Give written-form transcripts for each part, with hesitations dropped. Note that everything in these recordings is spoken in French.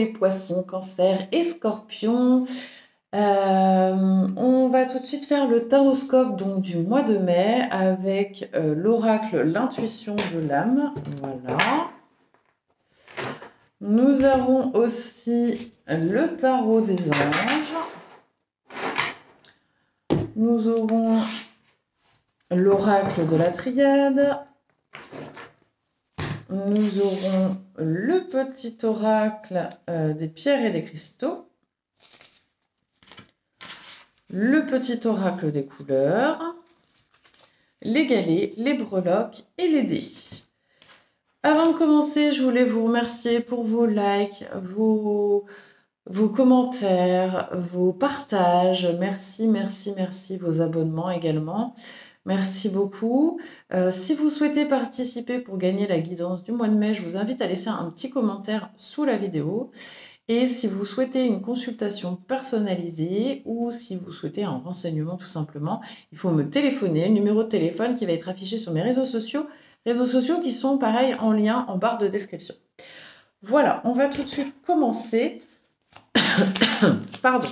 les poissons, cancers et scorpions. On va tout de suite faire le taroscope donc, du mois de mai avec l'oracle L'intuition de l'âme. Voilà. Nous avons aussi le tarot des anges. Nous aurons l'oracle de la triade. Nous aurons le petit oracle des pierres et des cristaux. Le petit oracle des couleurs. Les galets, les breloques et les dés. Avant de commencer, je voulais vous remercier pour vos likes, vos commentaires, vos partages. Merci, merci, merci. Vos abonnements également. Merci beaucoup. Si vous souhaitez participer pour gagner la guidance du mois de mai, je vous invite à laisser un petit commentaire sous la vidéo. Et si vous souhaitez une consultation personnalisée ou si vous souhaitez un renseignement tout simplement, il faut me téléphoner, le numéro de téléphone qui va être affiché sur mes réseaux sociaux qui sont pareil en lien en barre de description. Voilà, on va tout de suite commencer. Pardon.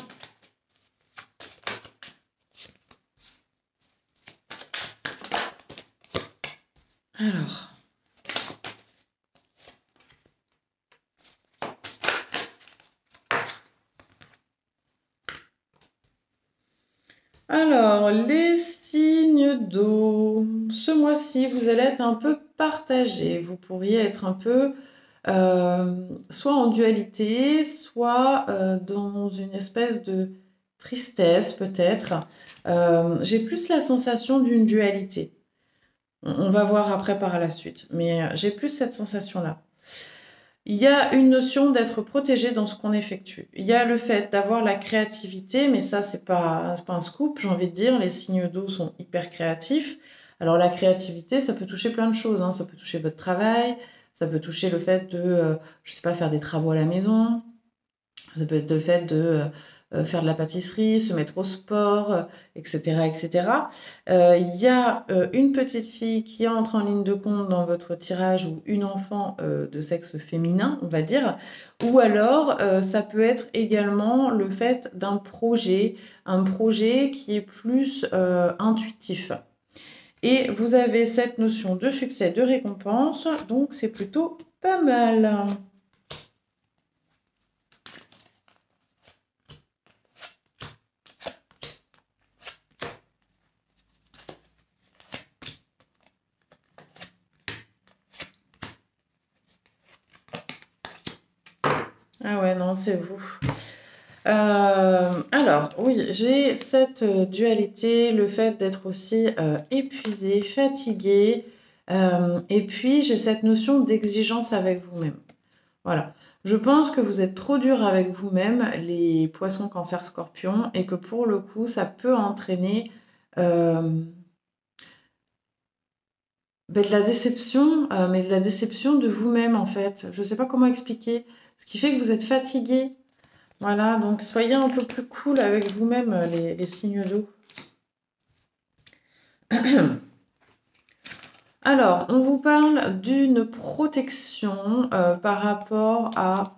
Alors, les signes d'eau. Ce mois-ci, vous allez être un peu partagé. Vous pourriez être un peu soit en dualité, soit dans une espèce de tristesse peut-être. J'ai plus la sensation d'une dualité. On va voir après par la suite, mais j'ai plus cette sensation-là. Il y a une notion d'être protégé dans ce qu'on effectue. Il y a le fait d'avoir la créativité, mais ça, c'est pas un scoop, j'ai envie de dire. Les signes d'eau sont hyper créatifs. Alors, la créativité, ça peut toucher plein de choses. Hein. Ça peut toucher votre travail, ça peut toucher le fait de, je sais pas, faire des travaux à la maison. Ça peut être le fait de faire de la pâtisserie, se mettre au sport, etc. etc. Il y a une petite fille qui entre en ligne de compte dans votre tirage ou une enfant de sexe féminin, on va dire. Ou alors, ça peut être également le fait d'un projet, un projet qui est plus intuitif. Et vous avez cette notion de succès, de récompense, donc c'est plutôt pas mal. Ah ouais, non, c'est vous. Alors, oui, j'ai cette dualité, le fait d'être aussi épuisé, fatigué, et puis j'ai cette notion d'exigence avec vous-même. Voilà. Je pense que vous êtes trop dur avec vous-même, les poissons, cancers, scorpions, et que pour le coup, ça peut entraîner de la déception, mais de la déception de vous-même en fait. Je ne sais pas comment expliquer. Ce qui fait que vous êtes fatigué. Voilà, donc soyez un peu plus cool avec vous-même, les signes d'eau. Alors, on vous parle d'une protection par rapport à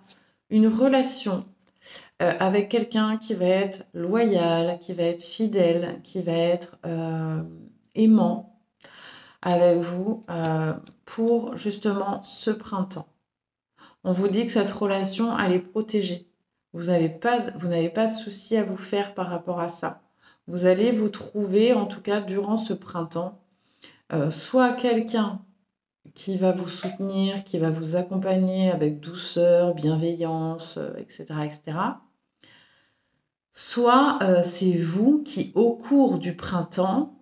une relation avec quelqu'un qui va être loyal, qui va être fidèle, qui va être aimant avec vous pour justement ce printemps. On vous dit que cette relation, elle est protégée. Vous n'avez pas de souci à vous faire par rapport à ça. Vous allez vous trouver, en tout cas durant ce printemps, soit quelqu'un qui va vous soutenir, qui va vous accompagner avec douceur, bienveillance, etc., etc. Soit c'est vous qui, au cours du printemps,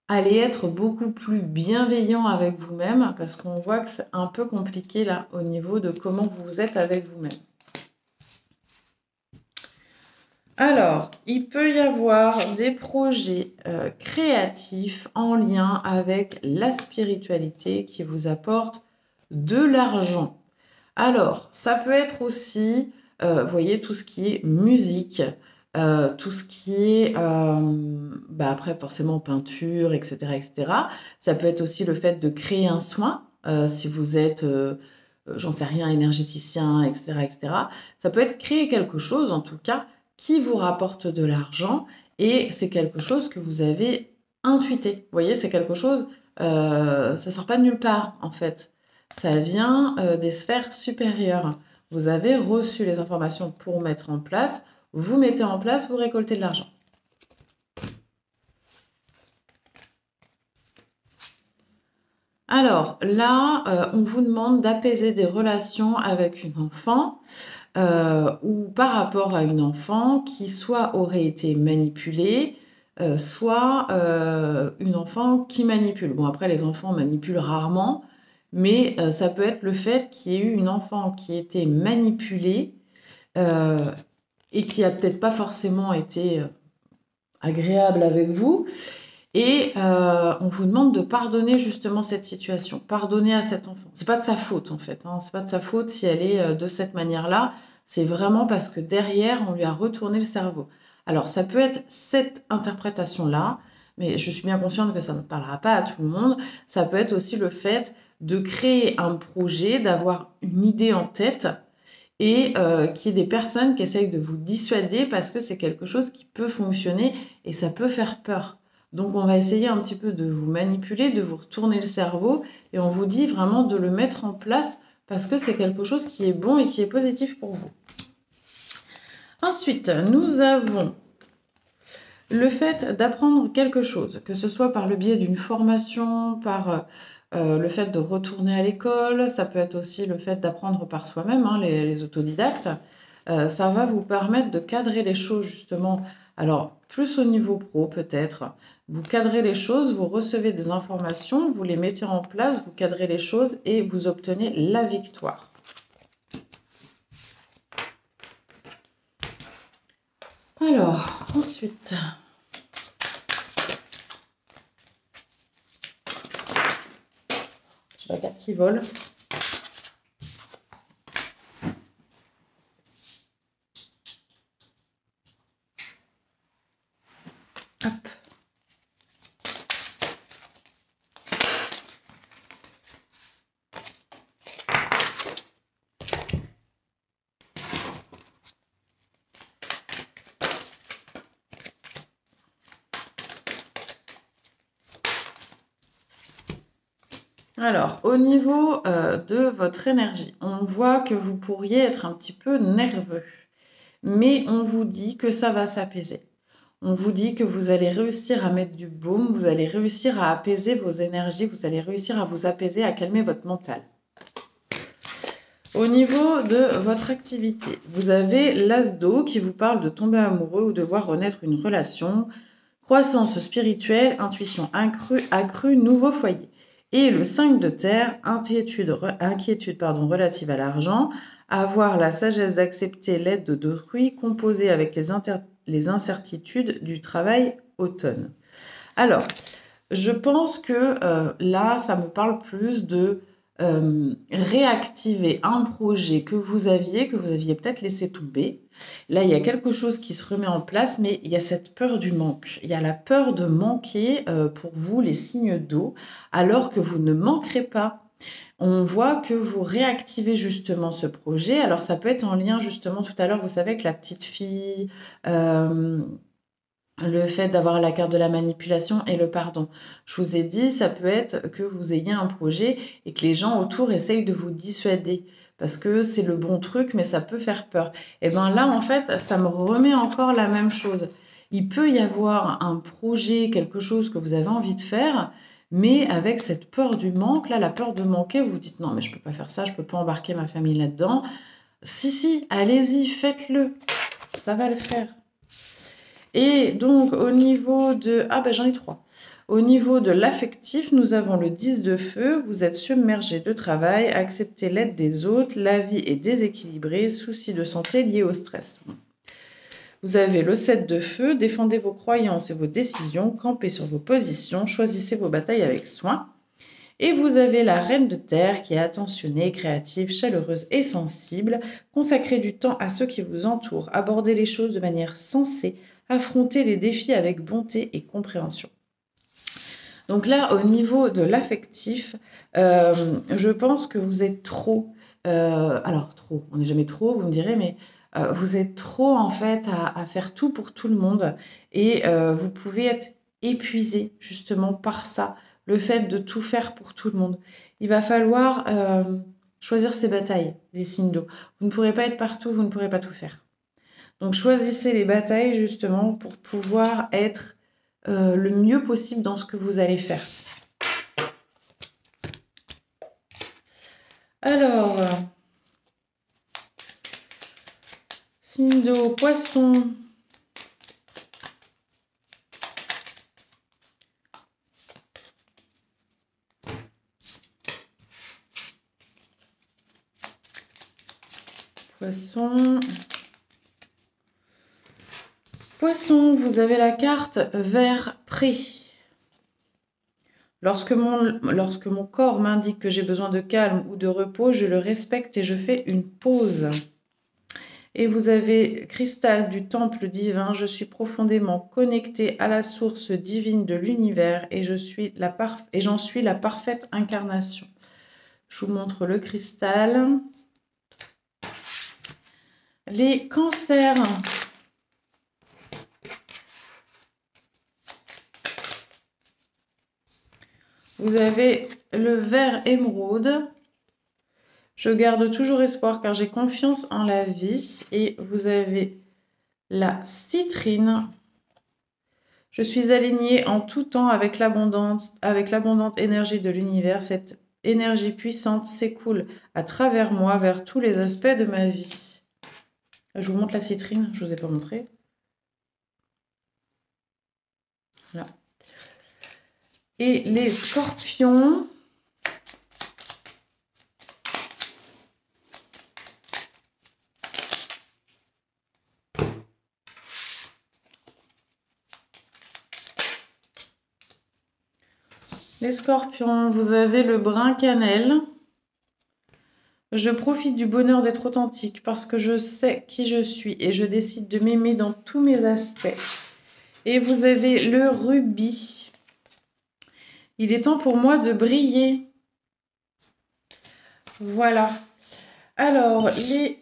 allez être beaucoup plus bienveillant avec vous-même parce qu'on voit que c'est un peu compliqué là au niveau de comment vous êtes avec vous-même. Alors, il peut y avoir des projets créatifs en lien avec la spiritualité qui vous apportent de l'argent. Alors, ça peut être aussi, vous voyez, tout ce qui est musique, tout ce qui est, après forcément peinture, etc., etc. Ça peut être aussi le fait de créer un soin, si vous êtes j'en sais rien, énergéticien, etc., etc. Ça peut être créer quelque chose, en tout cas, qui vous rapporte de l'argent et c'est quelque chose que vous avez intuité. Vous voyez, c'est quelque chose, ça sort pas de nulle part, en fait. Ça vient des sphères supérieures. Vous avez reçu les informations pour mettre en place, vous mettez en place, vous récoltez de l'argent. Alors là, on vous demande d'apaiser des relations avec une enfant ou par rapport à une enfant qui soit aurait été manipulée, soit une enfant qui manipule. Bon, après, les enfants manipulent rarement, mais ça peut être le fait qu'il y ait eu une enfant qui a été manipulée et qui a peut-être pas forcément été agréable avec vous. Et on vous demande de pardonner justement cette situation, pardonner à cet enfant. C'est pas de sa faute en fait, hein. C'est pas de sa faute si elle est de cette manière-là. C'est vraiment parce que derrière, on lui a retourné le cerveau. Alors, ça peut être cette interprétation-là, mais je suis bien consciente que ça ne parlera pas à tout le monde. Ça peut être aussi le fait de créer un projet, d'avoir une idée en tête et qu'il y ait des personnes qui essayent de vous dissuader parce que c'est quelque chose qui peut fonctionner et ça peut faire peur. Donc on va essayer un petit peu de vous manipuler, de vous retourner le cerveau et on vous dit vraiment de le mettre en place parce que c'est quelque chose qui est bon et qui est positif pour vous. Ensuite, nous avons le fait d'apprendre quelque chose, que ce soit par le biais d'une formation, par le fait de retourner à l'école, ça peut être aussi le fait d'apprendre par soi-même, hein, les autodidactes. Ça va vous permettre de cadrer les choses justement, alors plus au niveau pro peut-être. Vous cadrez les choses, vous recevez des informations, vous les mettez en place, vous cadrez les choses et vous obtenez la victoire. Alors, ensuite... J'ai la carte qui vole. Hop. Alors, au niveau de votre énergie, on voit que vous pourriez être un petit peu nerveux, mais on vous dit que ça va s'apaiser. On vous dit que vous allez réussir à mettre du baume, vous allez réussir à apaiser vos énergies, vous allez réussir à vous apaiser, à calmer votre mental. Au niveau de votre activité, vous avez l'as d'eau qui vous parle de tomber amoureux ou de voir renaître une relation, croissance spirituelle, intuition accrue, nouveau foyer. Et le 5 de terre, inquiétude relative à l'argent, avoir la sagesse d'accepter l'aide d'autrui, composer avec les incertitudes du travail automne. Alors, je pense que là, ça me parle plus de réactiver un projet que vous aviez peut-être laissé tomber. Là, il y a quelque chose qui se remet en place, mais il y a cette peur du manque. Il y a la peur de manquer pour vous, les signes d'eau, alors que vous ne manquerez pas. On voit que vous réactivez justement ce projet. Alors, ça peut être en lien justement tout à l'heure, vous savez, avec la petite fille, le fait d'avoir la carte de la manipulation et le pardon. Je vous ai dit, ça peut être que vous ayez un projet et que les gens autour essayent de vous dissuader parce que c'est le bon truc, mais ça peut faire peur. Et bien là, en fait, ça me remet encore la même chose. Il peut y avoir un projet, quelque chose que vous avez envie de faire, mais avec cette peur du manque, là, la peur de manquer, vous dites non, mais je ne peux pas faire ça, je ne peux pas embarquer ma famille là-dedans. Si, allez-y, faites-le. Ça va le faire. Et donc, au niveau de... Ah, ben j'en ai 3. Au niveau de l'affectif, nous avons le 10 de feu. Vous êtes submergé de travail, acceptez l'aide des autres, la vie est déséquilibrée, soucis de santé liés au stress. Vous avez le 7 de feu, défendez vos croyances et vos décisions, campez sur vos positions, choisissez vos batailles avec soin. Et vous avez la reine de terre qui est attentionnée, créative, chaleureuse et sensible. Consacrez du temps à ceux qui vous entourent, abordez les choses de manière sensée, affronter les défis avec bonté et compréhension. Donc là, au niveau de l'affectif, je pense que vous êtes trop Alors trop, on n'est jamais trop, vous me direz, mais vous êtes trop en fait à faire tout pour tout le monde et vous pouvez être épuisé justement par ça, le fait de tout faire pour tout le monde. Il va falloir choisir ses batailles, les signes d'eau. Vous ne pourrez pas être partout, vous ne pourrez pas tout faire. Donc choisissez les batailles justement pour pouvoir être le mieux possible dans ce que vous allez faire. Alors, signe d'eau, poisson. Poisson. Poisson, vous avez la carte vert prêt. Lorsque mon corps m'indique que j'ai besoin de calme ou de repos, je le respecte et je fais une pause. Et vous avez cristal du temple divin, je suis profondément connecté à la source divine de l'univers et j'en suis la parfaite incarnation. Je vous montre le cristal. Les cancers. Vous avez le vert émeraude. Je garde toujours espoir car j'ai confiance en la vie. Et vous avez la citrine. Je suis alignée en tout temps avec l'abondante énergie de l'univers. Cette énergie puissante s'écoule à travers moi vers tous les aspects de ma vie. Je vous montre la citrine, je ne vous ai pas montré. Voilà. Et les scorpions. Les scorpions, vous avez le brun cannelle. Je profite du bonheur d'être authentique parce que je sais qui je suis et je décide de m'aimer dans tous mes aspects. Et vous avez le rubis. Il est temps pour moi de briller. Voilà. Alors, les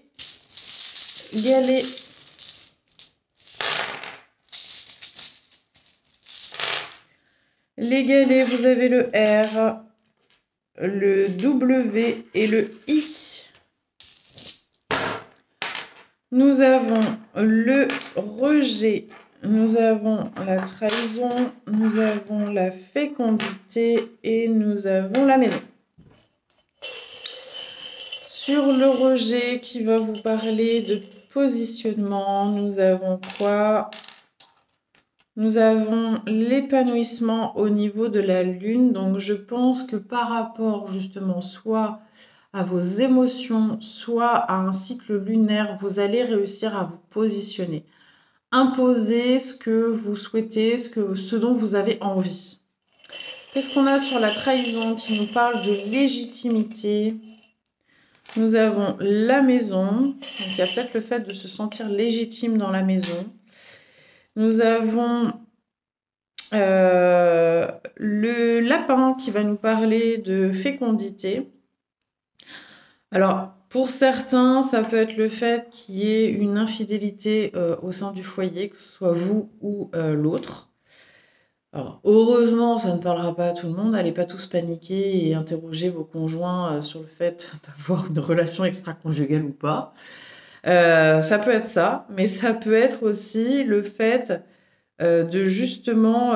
galets. Les galets, vous avez le R, le W et le I. Nous avons le rejet, nous avons la trahison, nous avons la fécondité et nous avons la maison. Sur le rejet qui va vous parler de positionnement, nous avons quoi? Nous avons l'épanouissement au niveau de la lune. Donc, je pense que par rapport justement soit à vos émotions, soit à un cycle lunaire, vous allez réussir à vous positionner. Imposer ce que vous souhaitez, ce dont vous avez envie. Qu'est-ce qu'on a sur la trahison qui nous parle de légitimité? Nous avons la maison. Donc, il y a peut-être le fait de se sentir légitime dans la maison. Nous avons le lapin qui va nous parler de fécondité. Alors, pour certains, ça peut être le fait qu'il y ait une infidélité au sein du foyer, que ce soit vous ou l'autre. Alors, heureusement, ça ne parlera pas à tout le monde. N'allez pas tous paniquer et interroger vos conjoints sur le fait d'avoir une relation extra-conjugale ou pas. Ça peut être ça, mais ça peut être aussi le fait de justement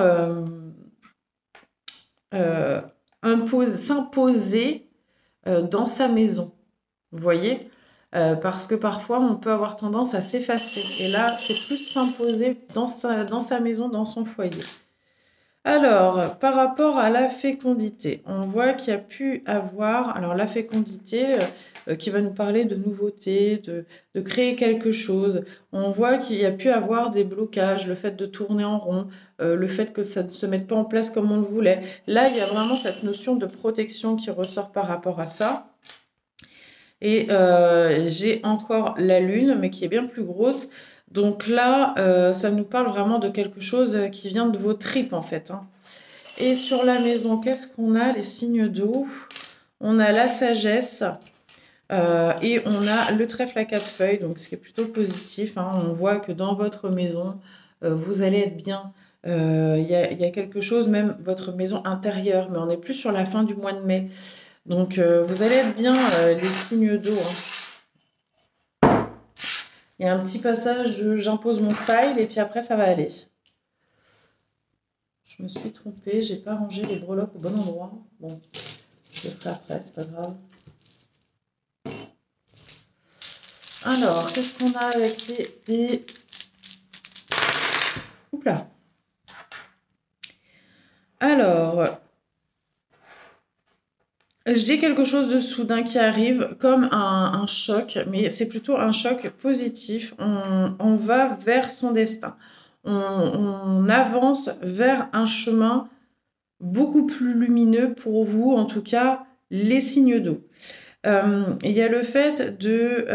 s'imposer dans sa maison. Vous voyez, parce que parfois, on peut avoir tendance à s'effacer. Et là, c'est plus s'imposer dans sa maison, dans son foyer. Alors, par rapport à la fécondité, on voit qu'il y a pu avoir... Alors, la fécondité qui va nous parler de nouveauté, de créer quelque chose. On voit qu'il y a pu avoir des blocages, le fait de tourner en rond, le fait que ça ne se mette pas en place comme on le voulait. Là, il y a vraiment cette notion de protection qui ressort par rapport à ça. Et j'ai encore la lune, mais qui est bien plus grosse. Donc là, ça nous parle vraiment de quelque chose qui vient de vos tripes, en fait. Hein. Et sur la maison, qu'est-ce qu'on a? Les signes d'eau. On a la sagesse. Et on a le trèfle à 4 feuilles, donc ce qui est plutôt positif, hein. On voit que dans votre maison, vous allez être bien. Il y a quelque chose, même votre maison intérieure, mais on est plus sur la fin du mois de mai. Donc vous allez être bien, les signes d'eau, hein. Il y a un petit passage de j'impose mon style et puis après ça va aller. Je me suis trompée, j'ai pas rangé les breloques au bon endroit. Bon, je le ferai après, c'est pas grave. Alors, qu'est-ce qu'on a avec les... Oups là. Alors, j'ai quelque chose de soudain qui arrive, comme un choc, mais c'est plutôt un choc positif. On va vers son destin. On avance vers un chemin beaucoup plus lumineux pour vous, en tout cas, les signes d'eau. Il y a le fait de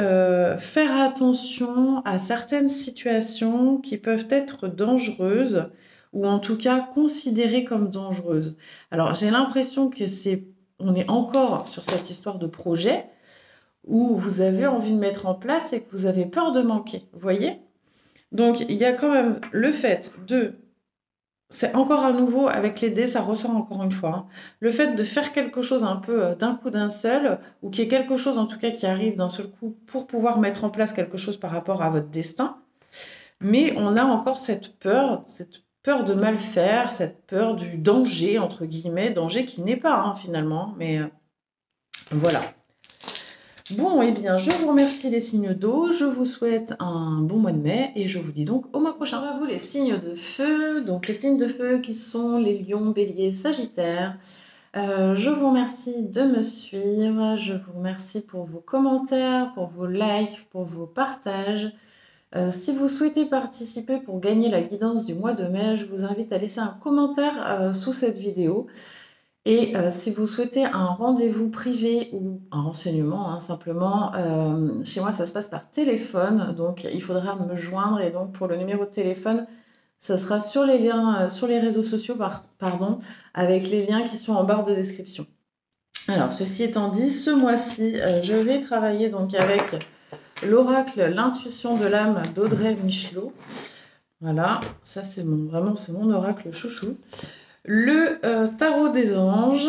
faire attention à certaines situations qui peuvent être dangereuses ou en tout cas considérées comme dangereuses. Alors j'ai l'impression que on est encore sur cette histoire de projet où vous avez envie de mettre en place et que vous avez peur de manquer, vous voyez? Donc il y a quand même le fait de... C'est encore à nouveau, avec les dés, ça ressort encore une fois, hein. Le fait de faire quelque chose un peu d'un coup d'un seul, ou qu'il y ait quelque chose en tout cas qui arrive d'un seul coup pour pouvoir mettre en place quelque chose par rapport à votre destin. Mais on a encore cette peur de mal faire, cette peur du danger, entre guillemets, danger qui n'est pas, hein, finalement, mais voilà. Bon, eh bien, je vous remercie les signes d'eau, je vous souhaite un bon mois de mai et je vous dis donc au mois prochain. À vous les signes de feu, donc les signes de feu qui sont les lions, béliers, sagittaires. Je vous remercie de me suivre, je vous remercie pour vos commentaires, pour vos likes, pour vos partages. Si vous souhaitez participer pour gagner la guidance du mois de mai, je vous invite à laisser un commentaire sous cette vidéo. Et si vous souhaitez un rendez-vous privé ou un renseignement, hein, simplement, chez moi, ça se passe par téléphone. Donc, il faudra me joindre. Et donc, pour le numéro de téléphone, ça sera sur les liens, sur les réseaux sociaux, pardon, avec les liens qui sont en barre de description. Alors, ceci étant dit, ce mois-ci, je vais travailler donc avec l'oracle L'intuition de l'âme d'Audrey Michelot. Voilà, ça c'est vraiment c'est mon oracle chouchou. Le tarot des anges,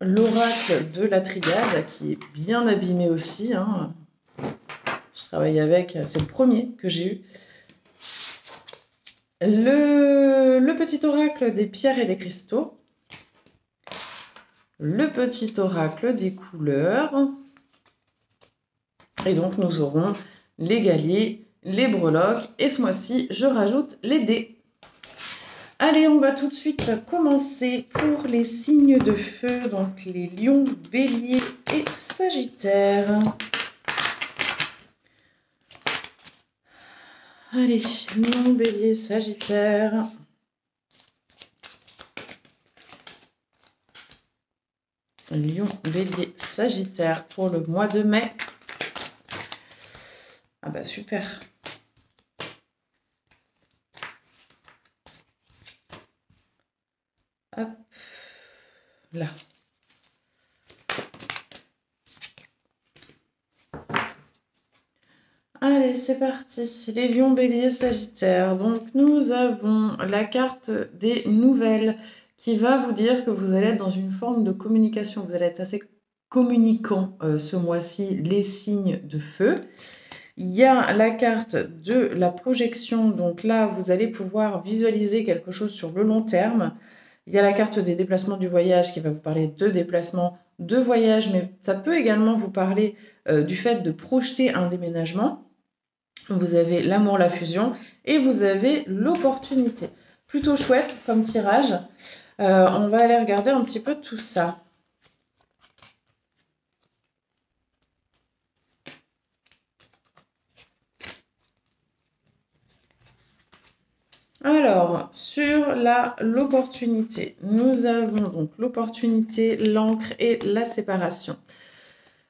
l'oracle de la triade qui est bien abîmé aussi, hein. Je travaille avec, c'est le premier que j'ai eu. Le petit oracle des pierres et des cristaux, le petit oracle des couleurs, et donc nous aurons les galets, les breloques, et ce mois-ci je rajoute les dés. Allez, on va tout de suite commencer pour les signes de feu, donc les lions, béliers et sagittaires. Allez, lion, bélier, sagittaire. Lion, bélier, sagittaire pour le mois de mai. Ah bah super. Hop, là. Allez, c'est parti. Les lions, béliers, sagittaires. Donc, nous avons la carte des nouvelles qui va vous dire que vous allez être dans une forme de communication. Vous allez être assez communicant ce mois-ci, les signes de feu. Il y a la carte de la projection. Donc là, vous allez pouvoir visualiser quelque chose sur le long terme. Il y a la carte des déplacements du voyage qui va vous parler de déplacements, de voyage, mais ça peut également vous parler du fait de projeter un déménagement. Vous avez l'amour, la fusion et vous avez l'opportunité. Plutôt chouette comme tirage. On va aller regarder un petit peu tout ça. Alors, sur l'opportunité, nous avons donc l'opportunité, l'encre et la séparation.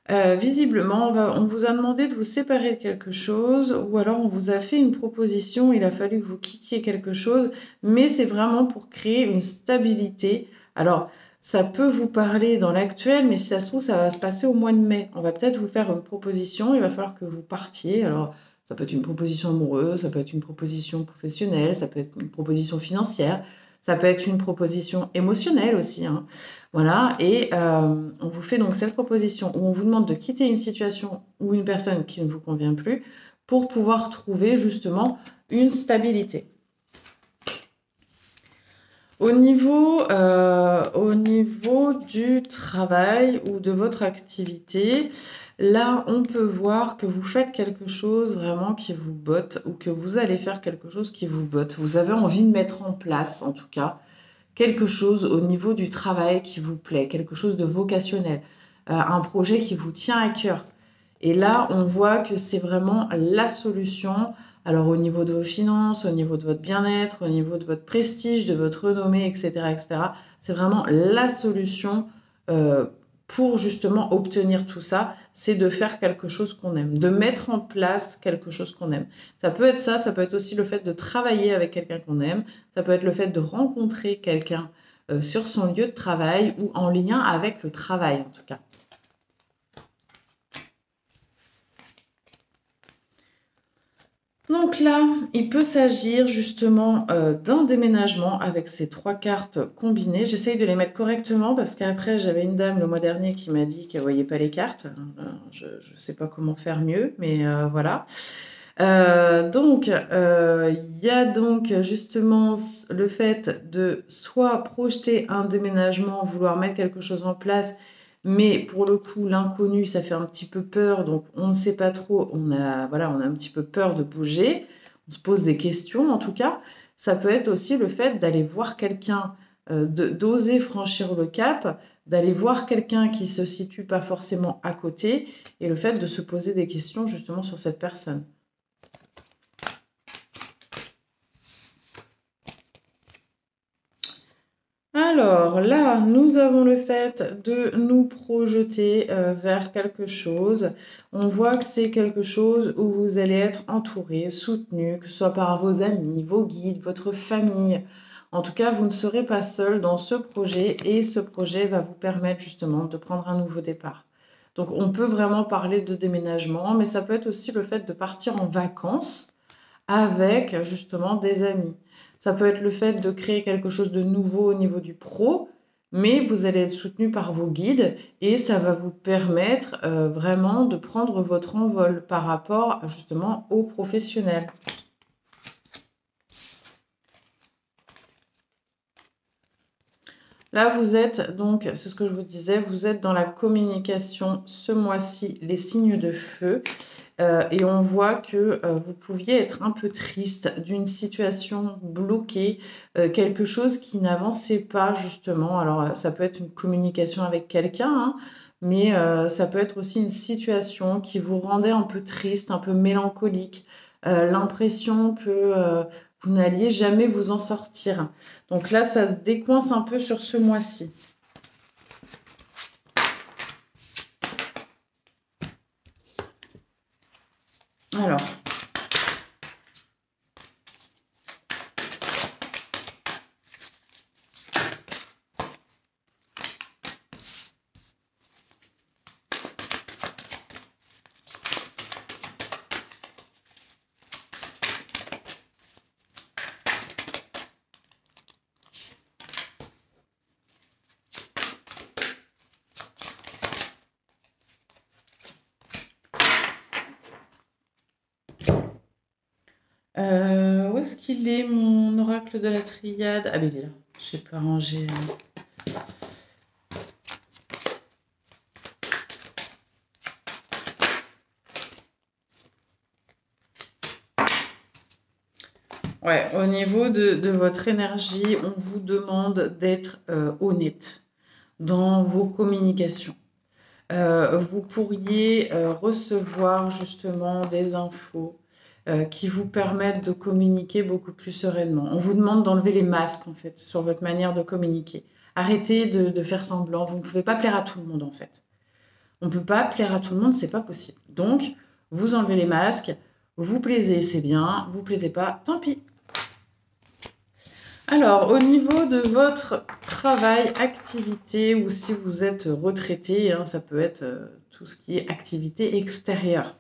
Visiblement, on vous a demandé de vous séparer de quelque chose ou alors on vous a fait une proposition, il a fallu que vous quittiez quelque chose, mais c'est vraiment pour créer une stabilité. Alors, ça peut vous parler dans l'actuel, mais si ça se trouve, ça va se passer au mois de mai. On va peut-être vous faire une proposition, il va falloir que vous partiez. Alors, ça peut être une proposition amoureuse, ça peut être une proposition professionnelle, ça peut être une proposition financière, ça peut être une proposition émotionnelle aussi, hein. Voilà, et on vous fait donc cette proposition où on vous demande de quitter une situation ou une personne qui ne vous convient plus pour pouvoir trouver justement une stabilité. Au niveau du travail ou de votre activité, là, on peut voir que vous faites quelque chose vraiment qui vous botte ou que vous allez faire quelque chose qui vous botte. Vous avez envie de mettre en place, en tout cas, quelque chose au niveau du travail qui vous plaît, quelque chose de vocationnel, un projet qui vous tient à cœur. Et là, on voit que c'est vraiment la solution. Alors, au niveau de vos finances, au niveau de votre bien-être, au niveau de votre prestige, de votre renommée, etc., etc., c'est vraiment la solution pour justement obtenir tout ça, c'est de faire quelque chose qu'on aime, de mettre en place quelque chose qu'on aime. Ça peut être ça peut être aussi le fait de travailler avec quelqu'un qu'on aime, ça peut être le fait de rencontrer quelqu'un sur son lieu de travail ou en lien avec le travail en tout cas. Donc là, il peut s'agir justement d'un déménagement avec ces 3 cartes combinées. J'essaye de les mettre correctement parce qu'après, j'avais une dame le mois dernier qui m'a dit qu'elle ne voyait pas les cartes. Je ne sais pas comment faire mieux, mais voilà. Donc, il y a donc justement le fait de soit projeter un déménagement, vouloir mettre quelque chose en place, mais pour le coup, l'inconnu, ça fait un petit peu peur, donc on ne sait pas trop, voilà, on a un petit peu peur de bouger, on se pose des questions en tout cas. Ça peut être aussi le fait d'aller voir quelqu'un, d'oser franchir le cap, d'aller voir quelqu'un qui se situe pas forcément à côté, et le fait de se poser des questions justement sur cette personne. Alors là, nous avons le fait de nous projeter vers quelque chose. On voit que c'est quelque chose où vous allez être entouré, soutenu, que ce soit par vos amis, vos guides, votre famille. En tout cas, vous ne serez pas seul dans ce projet et ce projet va vous permettre justement de prendre un nouveau départ. Donc on peut vraiment parler de déménagement, mais ça peut être aussi le fait de partir en vacances avec justement des amis. Ça peut être le fait de créer quelque chose de nouveau au niveau du pro, mais vous allez être soutenu par vos guides et ça va vous permettre vraiment de prendre votre envol par rapport justement aux professionnels. Là, vous êtes donc, c'est ce que je vous disais, vous êtes dans la communication ce mois-ci, les signes de feu. Et on voit que vous pouviez être un peu triste d'une situation bloquée, quelque chose qui n'avançait pas justement. Alors ça peut être une communication avec quelqu'un, hein, mais ça peut être aussi une situation qui vous rendait un peu triste, un peu mélancolique, l'impression que vous n'alliez jamais vous en sortir. Donc là, ça se décoince un peu sur ce mois-ci. Alors, où est-ce qu'il est, mon oracle de la triade? Ah, mais il est là. Je n'ai pas rangé. Ouais, au niveau de votre énergie, on vous demande d'être honnête dans vos communications. Vous pourriez recevoir justement des infos qui vous permettent de communiquer beaucoup plus sereinement. On vous demande d'enlever les masques, en fait, sur votre manière de communiquer. Arrêtez de faire semblant. Vous ne pouvez pas plaire à tout le monde, en fait. On ne peut pas plaire à tout le monde, c'est pas possible. Donc, vous enlevez les masques, vous plaisez, c'est bien, vous plaisez pas, tant pis. Alors, au niveau de votre travail, activité, ou si vous êtes retraité, hein, ça peut être tout ce qui est activité extérieure.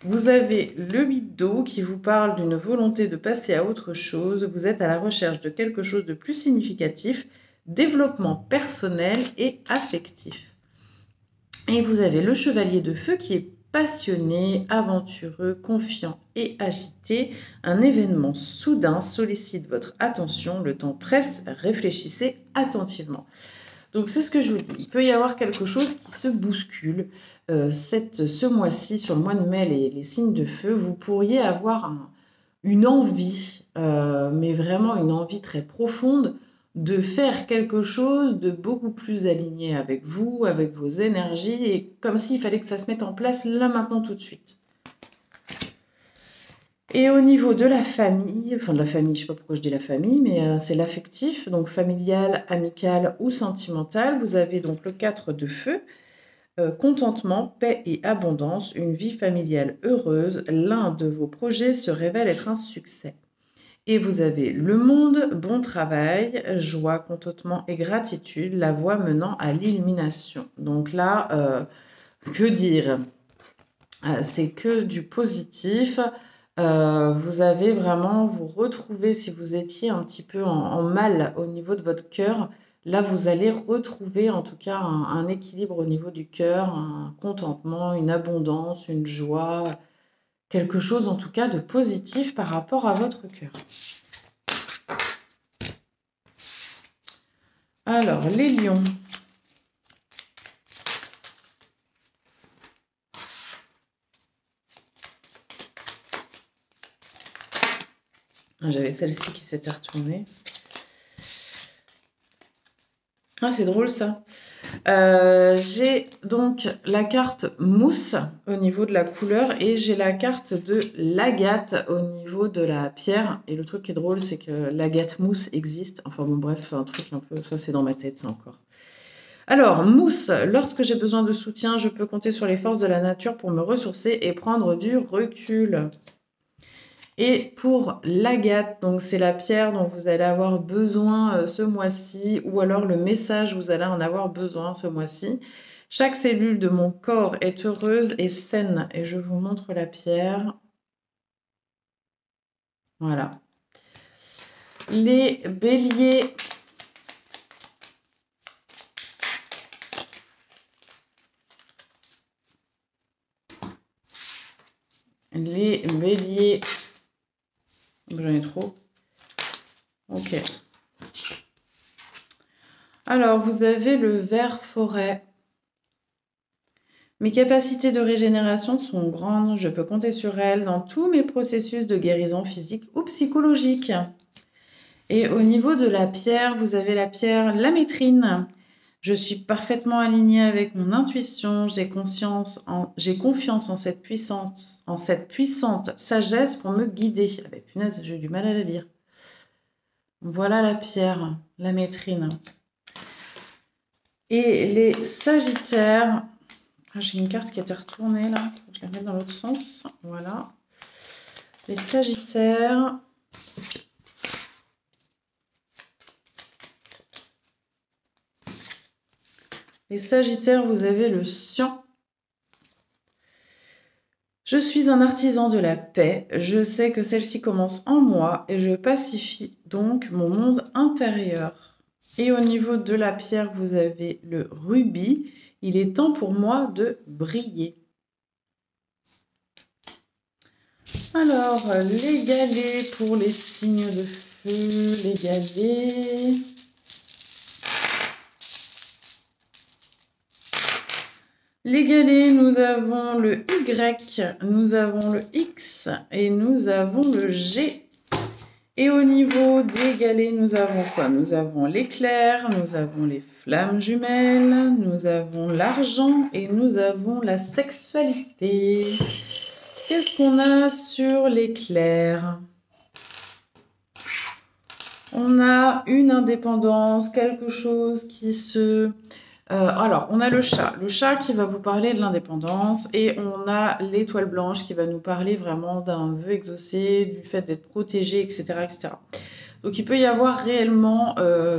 Vous avez le 8 d'eau qui vous parle d'une volonté de passer à autre chose. Vous êtes à la recherche de quelque chose de plus significatif, développement personnel et affectif. Et vous avez le chevalier de feu qui est passionné, aventureux, confiant et agité. Un événement soudain sollicite votre attention. Le temps presse, réfléchissez attentivement. Donc c'est ce que je vous dis. Il peut y avoir quelque chose qui se bouscule. Ce mois-ci, sur le mois de mai, les signes de feu, vous pourriez avoir une envie, mais vraiment une envie très profonde de faire quelque chose de beaucoup plus aligné avec vous, avec vos énergies, et comme s'il fallait que ça se mette en place là, maintenant, tout de suite. Et au niveau de la famille, enfin de la famille, je ne sais pas pourquoi je dis la famille, mais c'est l'affectif, donc familial, amical ou sentimental. Vous avez donc le 4 de feu, contentement, paix et abondance, une vie familiale heureuse. L'un de vos projets se révèle être un succès. Et vous avez le monde, bon travail, joie, contentement et gratitude, la voie menant à l'illumination. Donc là, que dire? C'est que du positif. Vous avez vraiment, vous retrouvez, si vous étiez un petit peu en mal au niveau de votre cœur, là vous allez retrouver en tout cas un équilibre au niveau du cœur, un contentement, une abondance, une joie, quelque chose en tout cas de positif par rapport à votre cœur. Alors, les lions. J'avais celle-ci qui s'était retournée. Ah, c'est drôle ça. J'ai donc la carte mousse au niveau de la couleur et j'ai la carte de l'agate au niveau de la pierre. Et le truc qui est drôle, c'est que l'agate mousse existe. Enfin bon, bref, c'est un truc un peu... Ça, c'est dans ma tête, ça encore. Alors, mousse, lorsque j'ai besoin de soutien, je peux compter sur les forces de la nature pour me ressourcer et prendre du recul. Et pour l'agate, donc c'est la pierre dont vous allez avoir besoin ce mois-ci, ou alors le message, vous allez en avoir besoin ce mois-ci. Chaque cellule de mon corps est heureuse et saine. Et je vous montre la pierre. Voilà. Les béliers. Les béliers. J'en ai trop. Ok. Alors, vous avez le ver forêt. Mes capacités de régénération sont grandes. Je peux compter sur elles dans tous mes processus de guérison physique ou psychologique. Et au niveau de la pierre, vous avez la pierre lamétrine. Je suis parfaitement alignée avec mon intuition. J'ai confiance en cette puissante sagesse pour me guider. Ah ben, punaise, j'ai eu du mal à la lire. Voilà la pierre, lamétrine. Et les sagittaires. Ah, j'ai une carte qui a été retournée là. Je la mets dans l'autre sens. Voilà. Les sagittaires. Les sagittaires, vous avez le cyan. Je suis un artisan de la paix. Je sais que celle-ci commence en moi et je pacifie donc mon monde intérieur. Et au niveau de la pierre, vous avez le rubis. Il est temps pour moi de briller. Alors, les galets pour les signes de feu, les galets. Les galets, nous avons le Y, nous avons le X et nous avons le G. Et au niveau des galets, nous avons quoi? Nous avons l'éclair, nous avons les flammes jumelles, nous avons l'argent et nous avons la sexualité. Qu'est-ce qu'on a sur l'éclair? On a une indépendance, quelque chose qui se... alors, on a le chat qui va vous parler de l'indépendance et on a l'étoile blanche qui va nous parler vraiment d'un vœu exaucé, du fait d'être protégé, etc., etc. Donc il peut y avoir réellement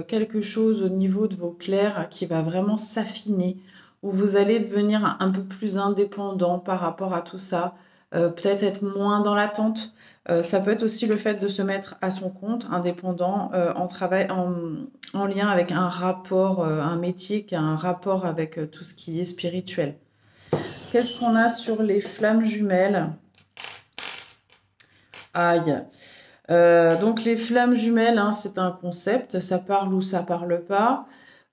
quelque chose au niveau de vos clairs qui va vraiment s'affiner, où vous allez devenir un peu plus indépendant par rapport à tout ça, peut-être être moins dans l'attente. Ça peut être aussi le fait de se mettre à son compte, indépendant, en lien avec un rapport, un métier qui a un rapport avec tout ce qui est spirituel. Qu'est-ce qu'on a sur les flammes jumelles? Aïe. Donc les flammes jumelles, hein, c'est un concept, ça parle ou ça parle pas.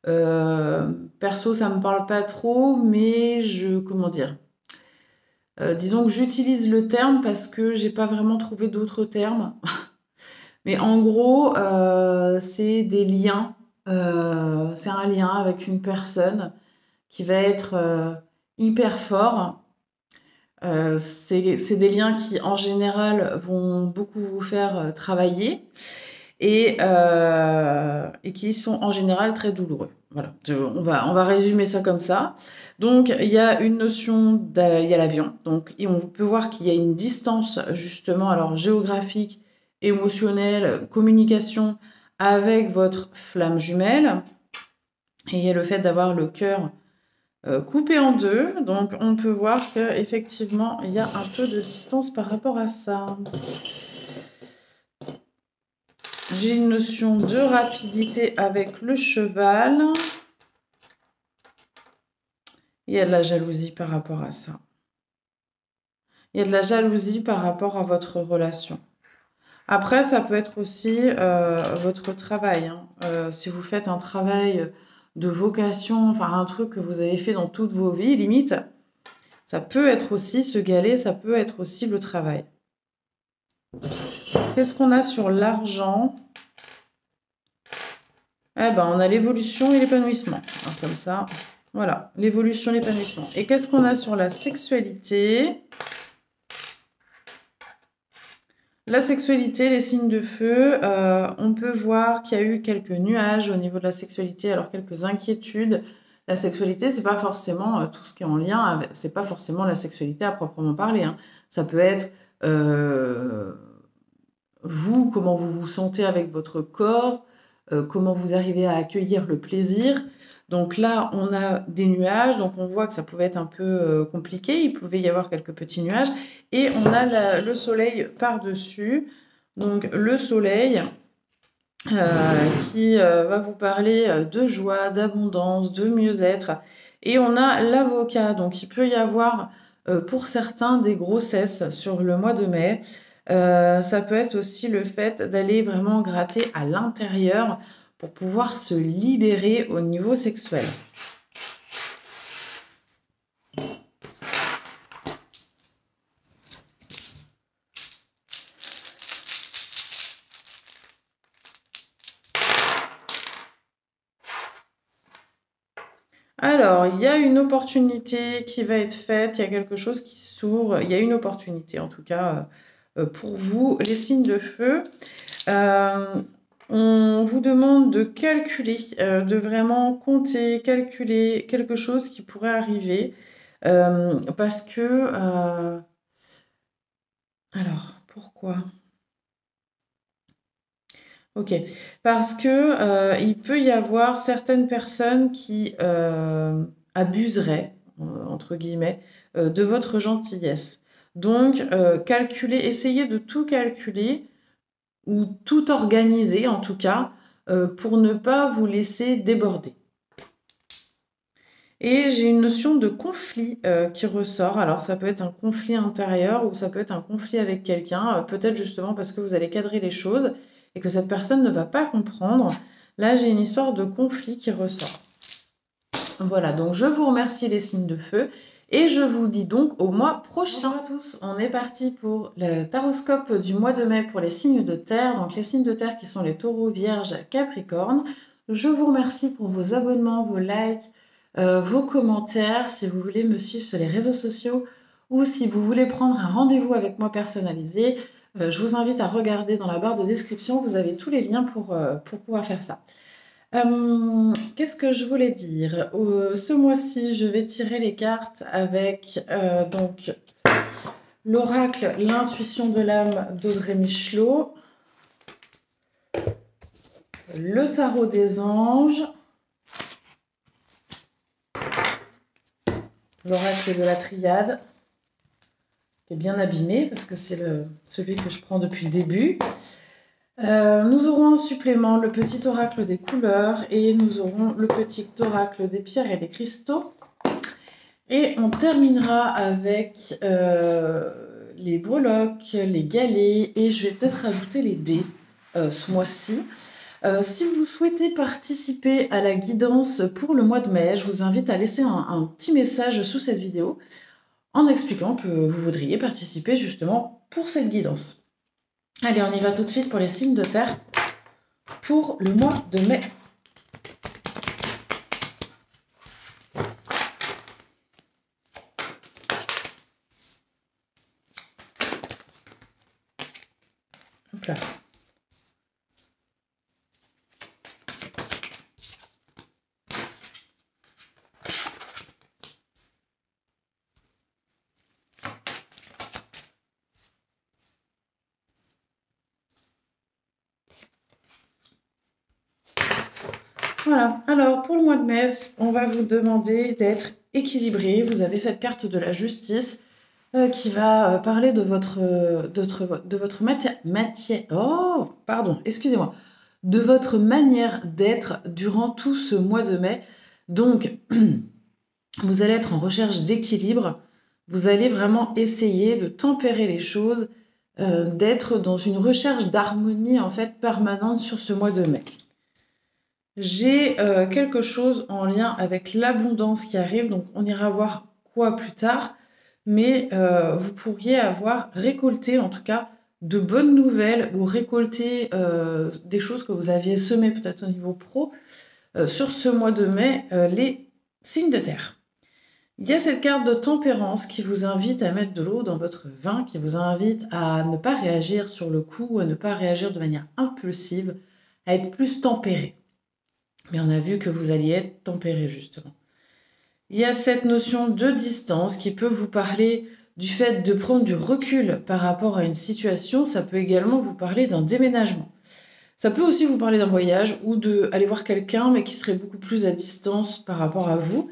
Perso, ça me parle pas trop, mais comment dire? Disons que j'utilise le terme parce que j'ai pas vraiment trouvé d'autres termes. Mais en gros, c'est des liens. C'est un lien avec une personne qui va être hyper fort. C'est des liens qui, en général, vont beaucoup vous faire travailler et qui sont en général très douloureux. Voilà, on va résumer ça comme ça. Donc, il y a une notion, il y a l'avion. Donc, on peut voir qu'il y a une distance, justement, alors géographique, émotionnelle, communication avec votre flamme jumelle. Et il y a le fait d'avoir le cœur coupé en deux. Donc, on peut voir qu'effectivement, il y a un peu de distance par rapport à ça. J'ai une notion de rapidité avec le cheval. Il y a de la jalousie par rapport à ça. Il y a de la jalousie par rapport à votre relation. Après, ça peut être aussi votre travail. Hein. Si vous faites un travail de vocation, enfin un truc que vous avez fait dans toutes vos vies, limite, ça peut être aussi se galer, ça peut être aussi le travail. Qu'est-ce qu'on a sur l'argent? Eh ben, on a l'évolution et l'épanouissement. Comme ça, voilà, l'évolution et l'épanouissement. Et qu'est-ce qu'on a sur la sexualité? La sexualité, les signes de feu, on peut voir qu'il y a eu quelques nuages au niveau de la sexualité, alors quelques inquiétudes. La sexualité, c'est pas forcément tout ce qui est en lien avec, c'est pas forcément la sexualité à proprement parler. Hein. Ça peut être vous, comment vous vous sentez avec votre corps, comment vous arrivez à accueillir le plaisir. Donc là, on a des nuages, donc on voit que ça pouvait être un peu compliqué, il pouvait y avoir quelques petits nuages, et on a le soleil par-dessus. Donc le soleil qui va vous parler de joie, d'abondance, de mieux-être. Et on a l'avocat, donc il peut y avoir pour certains des grossesses sur le mois de mai. Ça peut être aussi le fait d'aller vraiment gratter à l'intérieur pour pouvoir se libérer au niveau sexuel. Alors, il y a une opportunité qui va être faite, il y a quelque chose qui s'ouvre, il y a une opportunité en tout cas pour vous, les signes de feu. On vous demande de calculer, de vraiment compter, calculer quelque chose qui pourrait arriver. Parce que... alors, pourquoi? Ok. Parce que il peut y avoir certaines personnes qui abuseraient, entre guillemets, de votre gentillesse. Donc, calculez, essayez de tout calculer ou tout organiser en tout cas pour ne pas vous laisser déborder. Et j'ai une notion de conflit qui ressort. Alors ça peut être un conflit intérieur ou ça peut être un conflit avec quelqu'un, peut-être justement parce que vous allez cadrer les choses et que cette personne ne va pas comprendre. Là, j'ai une histoire de conflit qui ressort. Voilà, donc je vous remercie les signes de feu. Et je vous dis donc au mois prochain. Bonjour à tous, on est parti pour le taroscope du mois de mai pour les signes de terre. Donc les signes de terre qui sont les taureaux, vierges, capricornes. Je vous remercie pour vos abonnements, vos likes, vos commentaires. Si vous voulez me suivre sur les réseaux sociaux ou si vous voulez prendre un rendez-vous avec moi personnalisé, je vous invite à regarder dans la barre de description. Vous avez tous les liens pour pouvoir faire ça. Qu'est-ce que je voulais dire? Ce mois-ci, je vais tirer les cartes avec donc l'oracle L'intuition de l'âme d'Audrey Michelot. le tarot des anges, l'oracle de la triade, qui est bien abîmé parce que c'est celui que je prends depuis le début. Nous aurons en supplément le petit oracle des couleurs et nous aurons le petit oracle des pierres et des cristaux. Et on terminera avec les breloques, les galets et je vais peut-être rajouter les dés ce mois-ci. Si vous souhaitez participer à la guidance pour le mois de mai, je vous invite à laisser un petit message sous cette vidéo en expliquant que vous voudriez participer justement pour cette guidance. Allez, on y va tout de suite pour les signes de terre pour le mois de mai. Hop là. Voilà, alors pour le mois de mai, on va vous demander d'être équilibré. Vous avez cette carte de la justice qui va parler de votre de votre manière d'être durant tout ce mois de mai. Donc, vous allez être en recherche d'équilibre. Vous allez vraiment essayer de tempérer les choses, d'être dans une recherche d'harmonie en fait permanente sur ce mois de mai. J'ai quelque chose en lien avec l'abondance qui arrive, donc on ira voir quoi plus tard, mais vous pourriez avoir récolté en tout cas de bonnes nouvelles ou récolter des choses que vous aviez semées peut-être au niveau pro sur ce mois de mai, les signes de terre. Il y a cette carte de tempérance qui vous invite à mettre de l'eau dans votre vin, qui vous invite à ne pas réagir sur le coup, à ne pas réagir de manière impulsive, à être plus tempéré. Mais on a vu que vous alliez être tempéré, justement. Il y a cette notion de distance qui peut vous parler du fait de prendre du recul par rapport à une situation. Ça peut également vous parler d'un déménagement. Ça peut aussi vous parler d'un voyage ou d'aller voir quelqu'un, mais qui serait beaucoup plus à distance par rapport à vous.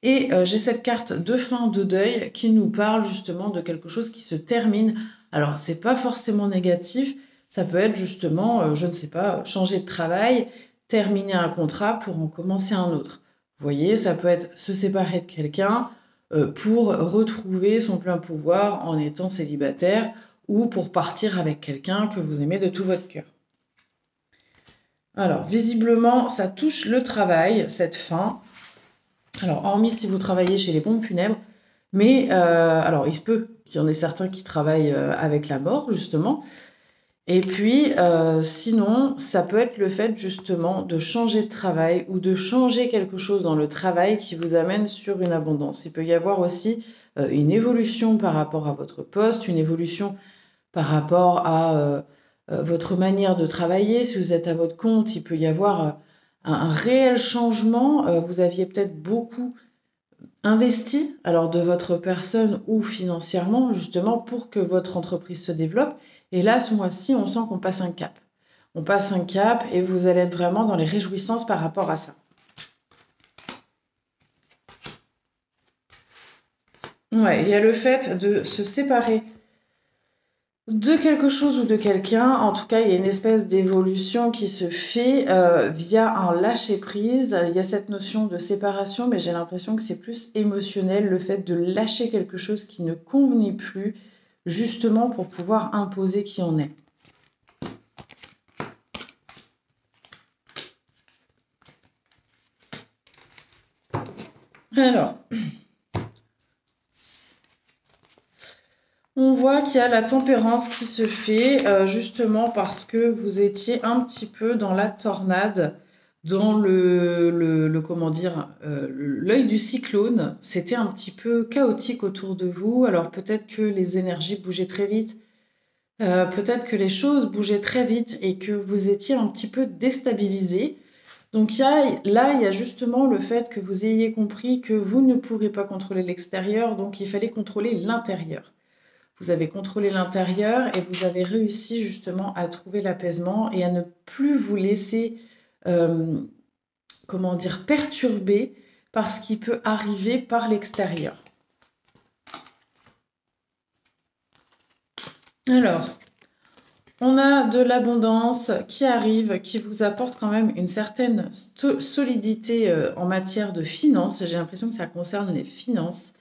Et j'ai cette carte de fin de deuil qui nous parle justement de quelque chose qui se termine. Alors, c'est pas forcément négatif. Ça peut être justement, je ne sais pas, changer de travail, terminer un contrat pour en commencer un autre. Vous voyez, ça peut être se séparer de quelqu'un pour retrouver son plein pouvoir en étant célibataire ou pour partir avec quelqu'un que vous aimez de tout votre cœur. Alors, visiblement, ça touche le travail, cette fin. Alors, hormis si vous travaillez chez les pompes funèbres, mais alors il se peut qu'il y en ait certains qui travaillent avec la mort, justement. Et puis, sinon, ça peut être le fait justement de changer de travail ou de changer quelque chose dans le travail qui vous amène sur une abondance. Il peut y avoir aussi une évolution par rapport à votre poste, une évolution par rapport à votre manière de travailler. Si vous êtes à votre compte, il peut y avoir un réel changement. Vous aviez peut-être beaucoup investi, alors de votre personne ou financièrement, justement, pour que votre entreprise se développe. Et là, ce mois-ci, on sent qu'on passe un cap. On passe un cap et vous allez être vraiment dans les réjouissances par rapport à ça. Ouais, il y a le fait de se séparer de quelque chose ou de quelqu'un. En tout cas, il y a une espèce d'évolution qui se fait via un lâcher-prise. Il y a cette notion de séparation, mais j'ai l'impression que c'est plus émotionnel, le fait de lâcher quelque chose qui ne convenait plus, justement pour pouvoir imposer qui on est. Alors, on voit qu'il y a la tempérance qui se fait justement parce que vous étiez un petit peu dans la tornade, dans comment dire, l'œil du cyclone. C'était un petit peu chaotique autour de vous. Alors peut-être que les énergies bougeaient très vite, peut-être que les choses bougeaient très vite et que vous étiez un petit peu déstabilisé. Donc là, il y a justement le fait que vous ayez compris que vous ne pourrez pas contrôler l'extérieur, donc il fallait contrôler l'intérieur. Vous avez contrôlé l'intérieur et vous avez réussi justement à trouver l'apaisement et à ne plus vous laisser comment dire, perturbé par ce qui peut arriver par l'extérieur. Alors, on a de l'abondance qui arrive, qui vous apporte quand même une certaine solidité en matière de finances. J'ai l'impression que ça concerne les finances.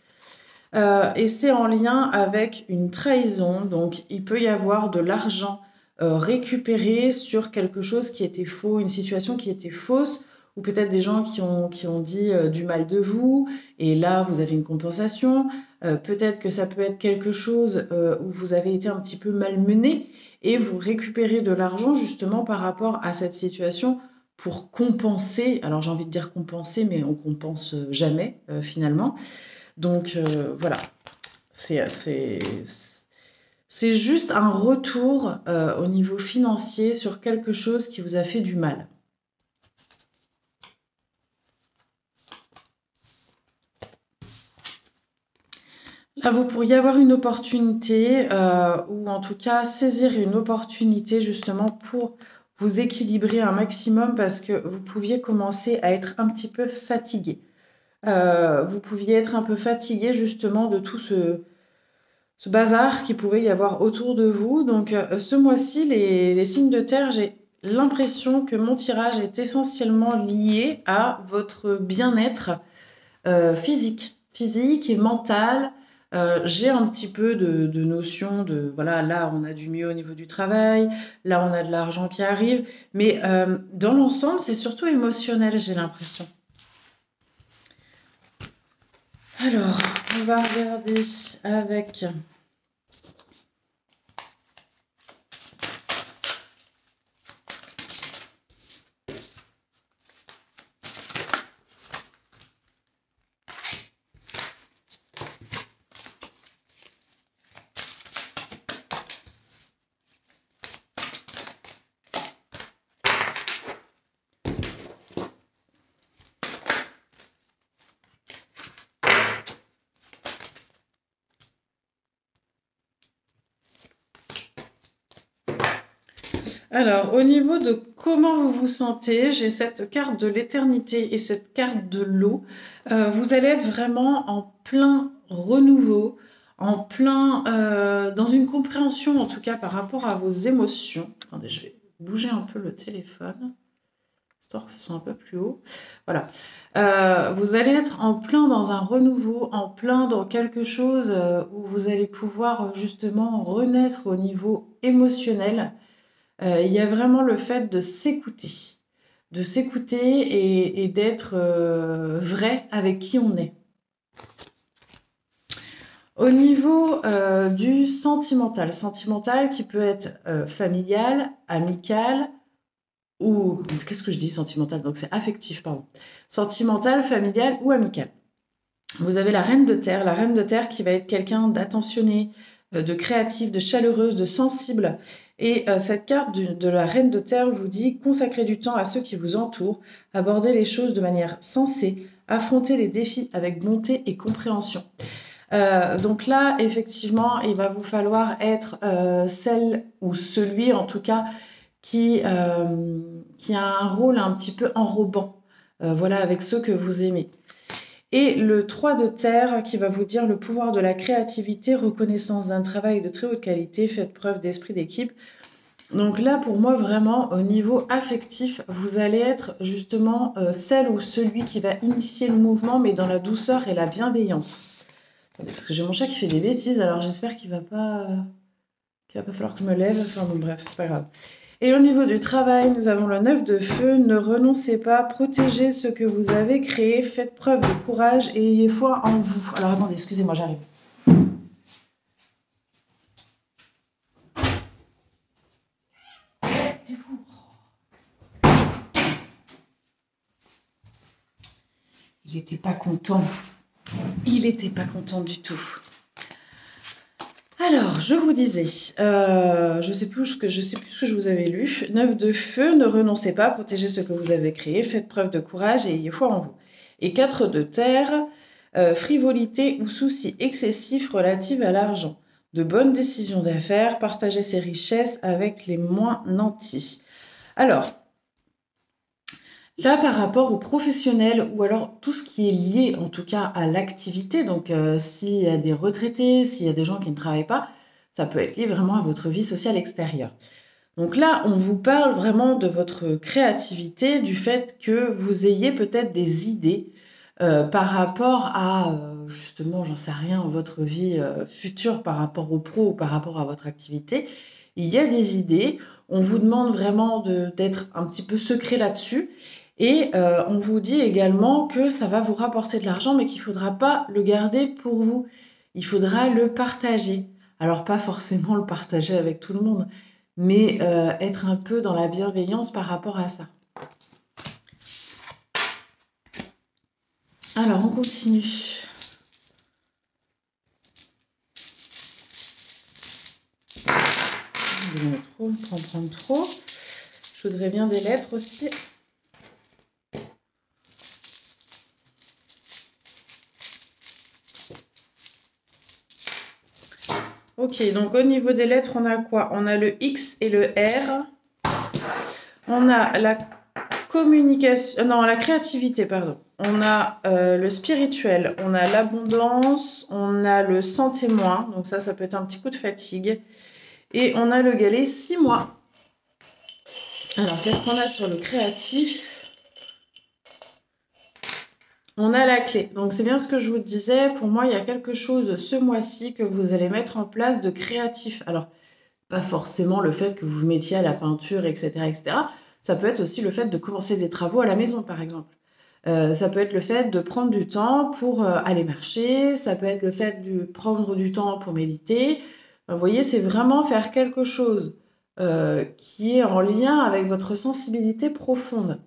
Et c'est en lien avec une trahison. Donc, il peut y avoir de l'argent récupéré sur quelque chose qui était faux, une situation qui était fausse, ou peut-être des gens qui ont dit du mal de vous, et là, vous avez une compensation. Peut-être que ça peut être quelque chose où vous avez été un petit peu malmené, et vous récupérez de l'argent justement par rapport à cette situation pour compenser. Alors, j'ai envie de dire compenser, mais on compense jamais finalement. Donc voilà, c'est juste un retour au niveau financier sur quelque chose qui vous a fait du mal. Là, vous pourriez avoir une opportunité, ou en tout cas saisir une opportunité justement pour vous équilibrer un maximum parce que vous pouviez commencer à être un petit peu fatigué. Vous pouviez être un peu fatigué justement de tout ce bazar qu'il pouvait y avoir autour de vous. Donc ce mois-ci, les signes de terre, j'ai l'impression que mon tirage est essentiellement lié à votre bien-être physique et mental. J'ai un petit peu de notion de, voilà, là on a du mieux au niveau du travail, là on a de l'argent qui arrive, mais dans l'ensemble c'est surtout émotionnel, j'ai l'impression. Alors, on va regarder avec... Alors, au niveau de comment vous vous sentez, j'ai cette carte de l'éternité et cette carte de l'eau. Vous allez être vraiment en plein renouveau, en plein dans une compréhension, en tout cas par rapport à vos émotions. Attendez, je vais bouger un peu le téléphone, histoire que ce soit un peu plus haut. Voilà. Vous allez être en plein dans un renouveau, en plein dans quelque chose où vous allez pouvoir justement renaître au niveau émotionnel. Il y a vraiment le fait de s'écouter et d'être vrai avec qui on est. Au niveau du sentimental qui peut être familial, amical, ou qu'est-ce que je dis sentimental? Donc c'est affectif, pardon. Sentimental, familial ou amical. Vous avez la reine de terre qui va être quelqu'un d'attentionné, de créatif, de chaleureuse, de sensible. Et cette carte de la reine de terre vous dit consacrer du temps à ceux qui vous entourent, aborder les choses de manière sensée, affronter les défis avec bonté et compréhension. Donc là, effectivement, il va vous falloir être celle ou celui, en tout cas, qui a un rôle un petit peu enrobant, voilà, avec ceux que vous aimez. Et le 3 de terre qui va vous dire le pouvoir de la créativité, reconnaissance d'un travail de très haute qualité, faites preuve d'esprit d'équipe. Donc là, pour moi, vraiment, au niveau affectif, vous allez être justement celle ou celui qui va initier le mouvement, mais dans la douceur et la bienveillance. Parce que j'ai mon chat qui fait des bêtises, alors j'espère qu'il va pas falloir que je me lève. Enfin bon, bref, c'est pas grave. Et au niveau du travail, nous avons le 9 de feu. Ne renoncez pas, protégez ce que vous avez créé, faites preuve de courage et ayez foi en vous. Alors attendez, excusez-moi, j'arrive. Il n'était pas content. Il n'était pas content du tout. Alors, je vous disais, je sais plus ce que je vous avais lu. 9 de feu, ne renoncez pas, protégez ce que vous avez créé, faites preuve de courage et ayez foi en vous. Et 4 de terre, frivolité ou soucis excessifs relatifs à l'argent. De bonnes décisions d'affaires, partagez ses richesses avec les moins nantis. Alors, Là, par rapport aux professionnels ou alors tout ce qui est lié en tout cas à l'activité, donc s'il y a des retraités, s'il y a des gens qui ne travaillent pas, ça peut être lié vraiment à votre vie sociale extérieure. Donc là, on vous parle vraiment de votre créativité, du fait que vous ayez peut-être des idées par rapport à, justement, j'en sais rien, votre vie future par rapport au pro ou par rapport à votre activité. Il y a des idées, on vous demande vraiment d'être un petit peu secret là-dessus. Et on vous dit également que ça va vous rapporter de l'argent, mais qu'il ne faudra pas le garder pour vous. Il faudra le partager. Alors pas forcément le partager avec tout le monde, mais être un peu dans la bienveillance par rapport à ça. Alors, on continue. Trop, prendre trop. Je voudrais bien des lettres aussi. Ok, donc au niveau des lettres, on a quoi? On a le X et le R. On a la communication, non, la créativité, pardon. On a le spirituel, on a l'abondance, on a le sans témoin, donc ça peut être un petit coup de fatigue. Et on a le galet 6 mois. Alors, qu'est-ce qu'on a sur le créatif? On a la clé. Donc, c'est bien ce que je vous disais. Pour moi, il y a quelque chose ce mois-ci que vous allez mettre en place de créatif. Alors, pas forcément le fait que vous vous mettiez à la peinture, etc., etc. Ça peut être aussi le fait de commencer des travaux à la maison, par exemple. Ça peut être le fait de prendre du temps pour aller marcher. Ça peut être le fait de prendre du temps pour méditer. Vous voyez, c'est vraiment faire quelque chose qui est en lien avec votre sensibilité profonde.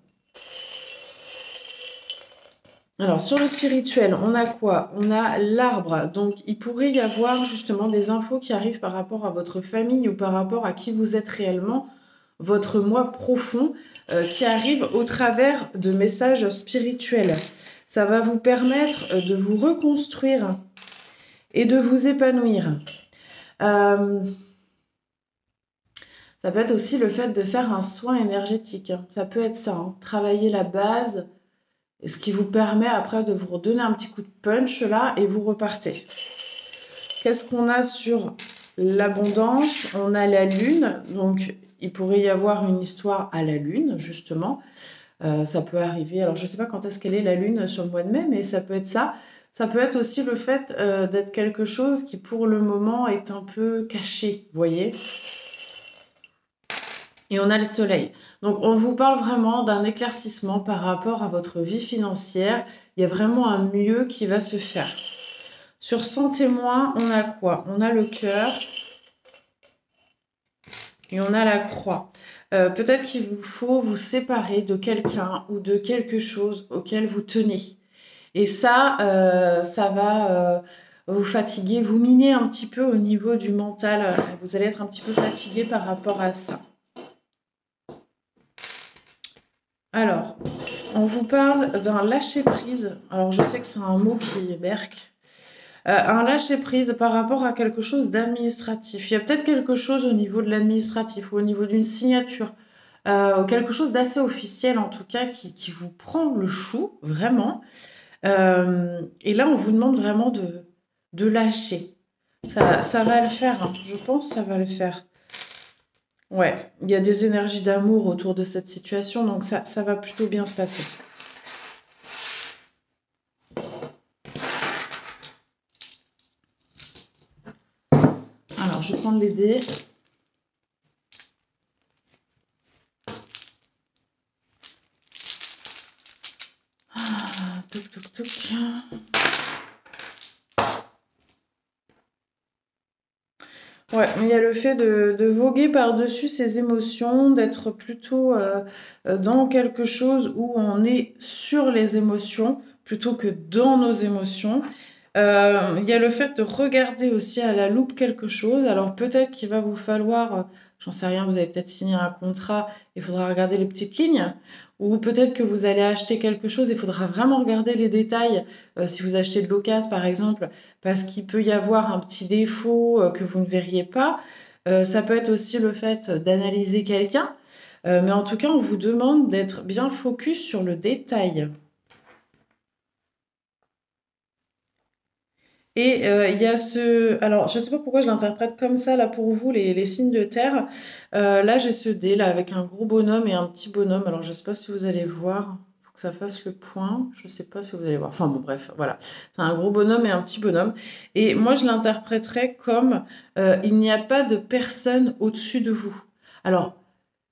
Alors, sur le spirituel, on a quoi? On a l'arbre. Donc, il pourrait y avoir justement des infos qui arrivent par rapport à votre famille ou par rapport à qui vous êtes réellement, votre moi profond, qui arrive au travers de messages spirituels. Ça va vous permettre de vous reconstruire et de vous épanouir. Ça peut être aussi le fait de faire un soin énergétique. Ça peut être ça, hein. Travailler la base, ce qui vous permet après de vous redonner un petit coup de punch là et vous repartez. Qu'est-ce qu'on a sur l'abondance? On a la lune, donc il pourrait y avoir une histoire à la lune justement. Ça peut arriver, alors je ne sais pas quand est-ce qu'elle est la lune sur le mois de mai, mais ça peut être ça. Ça peut être aussi le fait d'être quelque chose qui pour le moment est un peu caché, vous voyez? Et on a le soleil. Donc, on vous parle vraiment d'un éclaircissement par rapport à votre vie financière. Il y a vraiment un mieux qui va se faire. Sur 100 témoins, on a quoi? On a le cœur et on a la croix. Peut-être qu'il vous faut vous séparer de quelqu'un ou de quelque chose auquel vous tenez. Et ça va vous fatiguer, vous miner un petit peu au niveau du mental. Vous allez être un petit peu fatigué par rapport à ça. Alors, on vous parle d'un lâcher-prise. Alors, je sais que c'est un mot qui berque. Un lâcher-prise par rapport à quelque chose d'administratif. Il y a peut-être quelque chose au niveau de l'administratif ou au niveau d'une signature, ou quelque chose d'assez officiel en tout cas qui vous prend le chou, vraiment. Et là, on vous demande vraiment de lâcher. Ça va le faire, hein. Je pense que ça va le faire. Ouais, il y a des énergies d'amour autour de cette situation, donc ça va plutôt bien se passer. Alors, je vais prendre les dés. Toc, toc, toc. Ouais, mais il y a le fait de voguer par-dessus ses émotions, d'être plutôt dans quelque chose où on est sur les émotions plutôt que dans nos émotions. Il y a le fait de regarder aussi à la loupe quelque chose. Alors peut-être qu'il va vous falloir, j'en sais rien, vous avez peut-être signé un contrat, il faudra regarder les petites lignes. Ou peut-être que vous allez acheter quelque chose, il faudra vraiment regarder les détails. Si vous achetez de l'occasion par exemple, parce qu'il peut y avoir un petit défaut que vous ne verriez pas. Ça peut être aussi le fait d'analyser quelqu'un. Mais en tout cas, on vous demande d'être bien focus sur le détail. Et il y a ce... Alors, je ne sais pas pourquoi je l'interprète comme ça, là, pour vous, les signes de terre. Là, j'ai ce dé, là, avec un gros bonhomme et un petit bonhomme. Alors, je ne sais pas si vous allez voir. Il faut que ça fasse le point. Je ne sais pas si vous allez voir. Enfin, bon, bref, voilà. C'est un gros bonhomme et un petit bonhomme. Et moi, je l'interpréterais comme il n'y a pas de personne au-dessus de vous. Alors,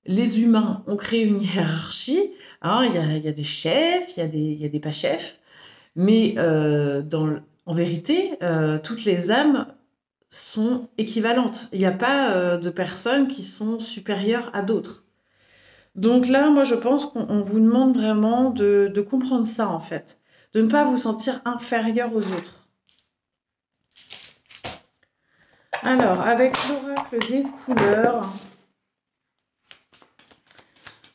les humains ont créé une hiérarchie. Hein, il y a des chefs, il y a des pas chefs. Mais en vérité, toutes les âmes sont équivalentes. Il n'y a pas de personnes qui sont supérieures à d'autres. Donc là, moi, je pense qu'on vous demande vraiment de comprendre ça, en fait. De ne pas vous sentir inférieur aux autres. Alors, avec l'oracle des couleurs,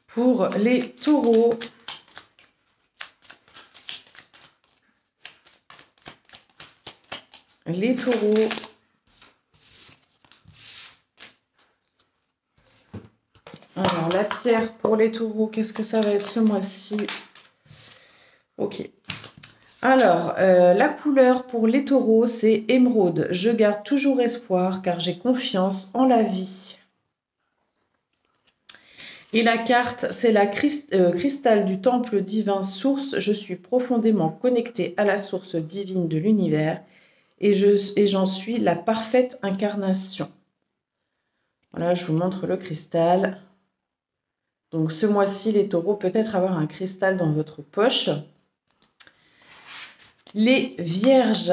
pour les taureaux, alors, la pierre pour les taureaux, qu'est-ce que ça va être ce mois-ci? Ok. Alors, la couleur pour les taureaux, c'est émeraude. Je garde toujours espoir car j'ai confiance en la vie. Et la carte, c'est la cristal du temple divin source. Je suis profondément connectée à la source divine de l'univers et j'en suis la parfaite incarnation. Voilà, je vous montre le cristal. Donc ce mois-ci, les taureaux, peut-être avoir un cristal dans votre poche. Les vierges.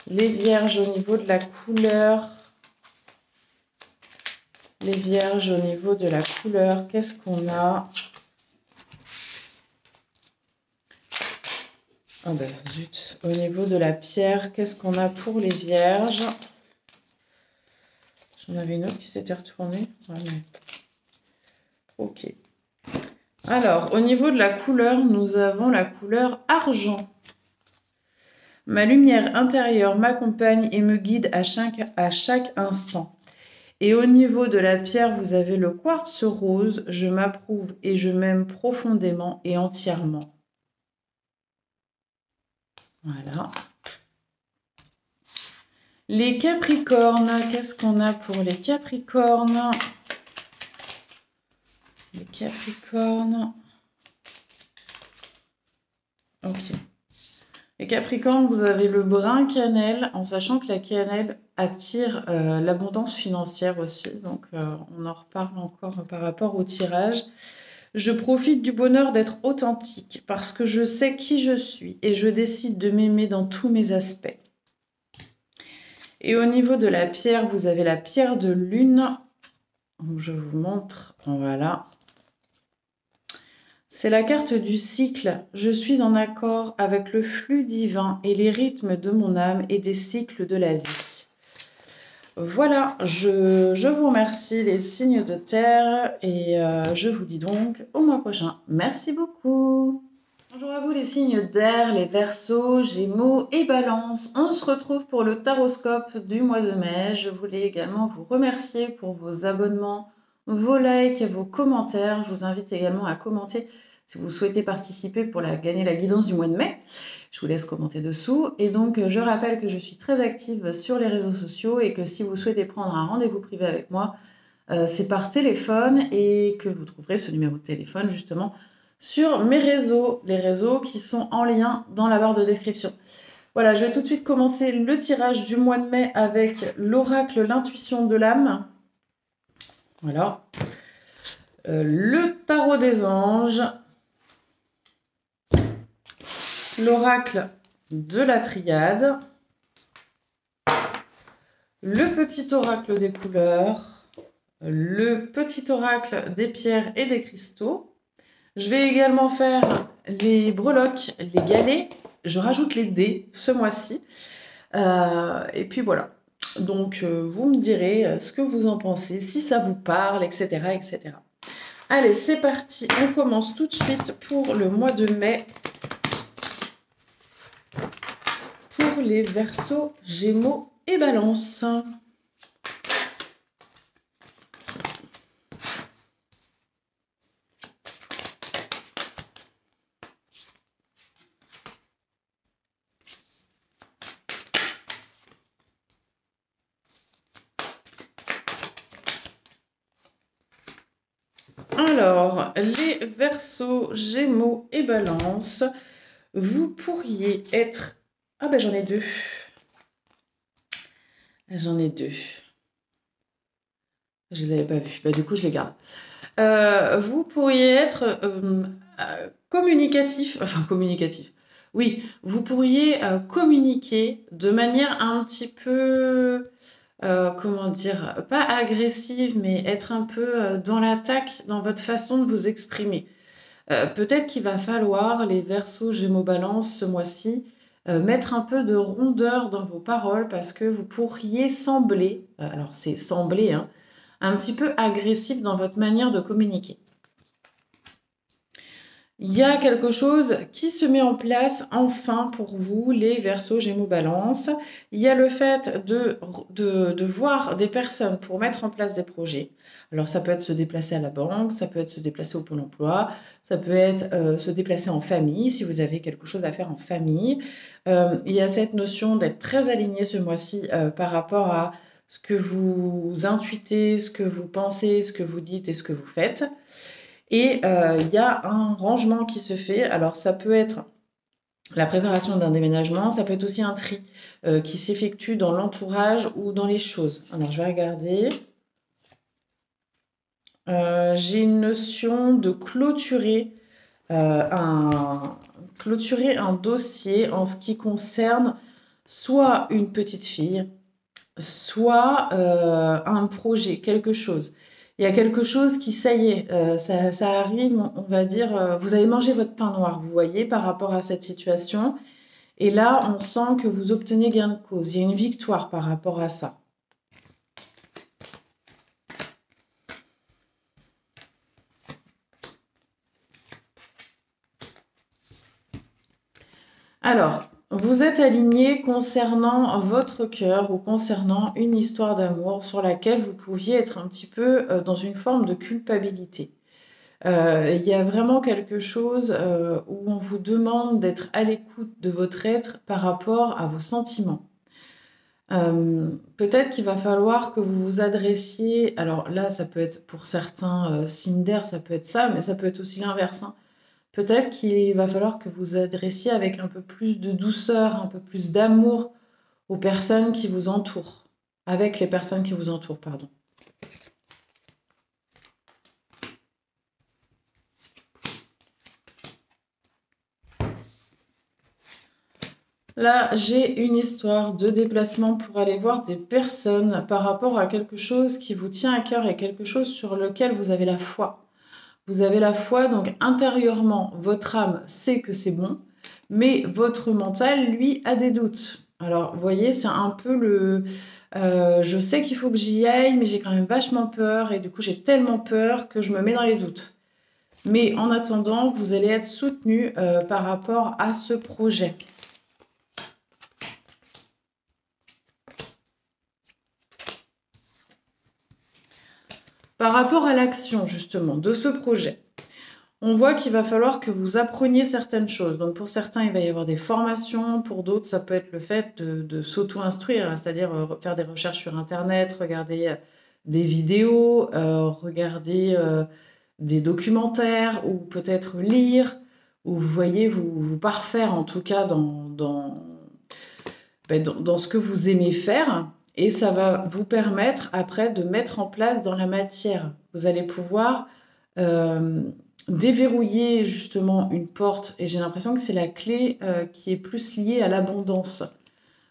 Les vierges au niveau de la couleur. Les vierges au niveau de la couleur, qu'est-ce qu'on a? Ah ben zut. Au niveau de la pierre, qu'est-ce qu'on a pour les vierges? J'en avais une autre qui s'était retournée. Ah, mais... Ok. Alors, au niveau de la couleur, nous avons la couleur argent. Ma lumière intérieure m'accompagne et me guide à chaque instant. Et au niveau de la pierre, vous avez le quartz rose. Je m'approuve et je m'aime profondément et entièrement. Voilà. Les capricornes, qu'est-ce qu'on a pour les capricornes? Les capricornes. Ok. Les capricornes, vous avez le brun cannelle, en sachant que la cannelle attire l'abondance financière aussi. Donc, on en reparle encore par rapport au tirage. Je profite du bonheur d'être authentique parce que je sais qui je suis et je décide de m'aimer dans tous mes aspects. Et au niveau de la pierre, vous avez la pierre de lune. Donc, je vous montre. Voilà. C'est la carte du cycle. Je suis en accord avec le flux divin et les rythmes de mon âme et des cycles de la vie. Voilà, je vous remercie les signes de terre et je vous dis donc au mois prochain. Merci beaucoup. Bonjour à vous les signes d'air, les Verseaux, Gémeaux et Balance. On se retrouve pour le taroscope du mois de mai. Je voulais également vous remercier pour vos abonnements, vos likes et vos commentaires. Je vous invite également à commenter si vous souhaitez participer pour gagner la guidance du mois de mai. Je vous laisse commenter dessous. Et donc, je rappelle que je suis très active sur les réseaux sociaux et que si vous souhaitez prendre un rendez-vous privé avec moi, c'est par téléphone et que vous trouverez ce numéro de téléphone justement sur mes réseaux, les réseaux qui sont en lien dans la barre de description. Voilà, je vais tout de suite commencer le tirage du mois de mai avec l'oracle l'intuition de l'âme. Voilà. Le tarot des anges. L'oracle de la triade. Le petit oracle des couleurs. Le petit oracle des pierres et des cristaux. Je vais également faire les breloques, les galets. Je rajoute les dés ce mois-ci. Et puis voilà. Donc, vous me direz ce que vous en pensez, si ça vous parle, etc., etc. Allez, c'est parti. On commence tout de suite pour le mois de mai. Pour les Verseaux, Gémeaux et Balance. Alors, les Verseaux, Gémeaux et Balance, vous pourriez être... Ah ben j'en ai deux. J'en ai deux. Je les avais pas vus. Bah, du coup, je les garde. Vous pourriez être communicatif. Enfin, communicatif. Oui, vous pourriez communiquer de manière un petit peu... comment dire, pas agressive, mais être un peu dans l'attaque dans votre façon de vous exprimer. Peut-être qu'il va falloir, les Verseaux, Gémeaux, Balance, ce mois-ci, mettre un peu de rondeur dans vos paroles parce que vous pourriez sembler, alors c'est sembler, hein, un petit peu agressif dans votre manière de communiquer. Il y a quelque chose qui se met en place enfin pour vous, les Verseaux, Gémeaux, Balance. Il y a le fait de voir des personnes pour mettre en place des projets. Alors ça peut être se déplacer à la banque, ça peut être se déplacer au Pôle emploi, ça peut être se déplacer en famille, si vous avez quelque chose à faire en famille. Il y a cette notion d'être très aligné ce mois-ci par rapport à ce que vous intuitez, ce que vous pensez, ce que vous dites et ce que vous faites. Et il y a un rangement qui se fait. Alors, ça peut être la préparation d'un déménagement, ça peut être aussi un tri qui s'effectue dans l'entourage ou dans les choses. Alors, je vais regarder. J'ai une notion de clôturer un dossier en ce qui concerne soit une petite fille, soit un projet, quelque chose. Il y a quelque chose qui, ça y est, ça arrive, on va dire, vous avez mangé votre pain noir, vous voyez, par rapport à cette situation. Et là, on sent que vous obtenez gain de cause. Il y a une victoire par rapport à ça. Alors, vous êtes aligné concernant votre cœur ou concernant une histoire d'amour sur laquelle vous pouviez être un petit peu dans une forme de culpabilité. Il y a vraiment quelque chose où on vous demande d'être à l'écoute de votre être par rapport à vos sentiments. Peut-être qu'il va falloir que vous vous adressiez, alors là ça peut être pour certains signes d'air, ça peut être ça, mais ça peut être aussi l'inverse, hein. Peut-être qu'il va falloir que vous adressiez avec un peu plus de douceur, un peu plus d'amour aux personnes qui vous entourent, avec les personnes qui vous entourent, pardon. Là, j'ai une histoire de déplacement pour aller voir des personnes par rapport à quelque chose qui vous tient à cœur et quelque chose sur lequel vous avez la foi. Vous avez la foi, donc intérieurement, votre âme sait que c'est bon, mais votre mental, lui, a des doutes. Alors, vous voyez, c'est un peu le... je sais qu'il faut que j'y aille, mais j'ai quand même vachement peur, et du coup, j'ai tellement peur que je me mets dans les doutes. Mais en attendant, vous allez être soutenu par rapport à ce projet. Par rapport à l'action, justement, de ce projet, on voit qu'il va falloir que vous appreniez certaines choses. Donc pour certains, il va y avoir des formations. Pour d'autres, ça peut être le fait de s'auto-instruire, c'est-à-dire faire des recherches sur Internet, regarder des vidéos, regarder des documentaires ou peut-être lire, ou vous voyez, vous parfaire en tout cas dans ce que vous aimez faire. Et ça va vous permettre après de mettre en place dans la matière. Vous allez pouvoir déverrouiller justement une porte. Et j'ai l'impression que c'est la clé qui est plus liée à l'abondance.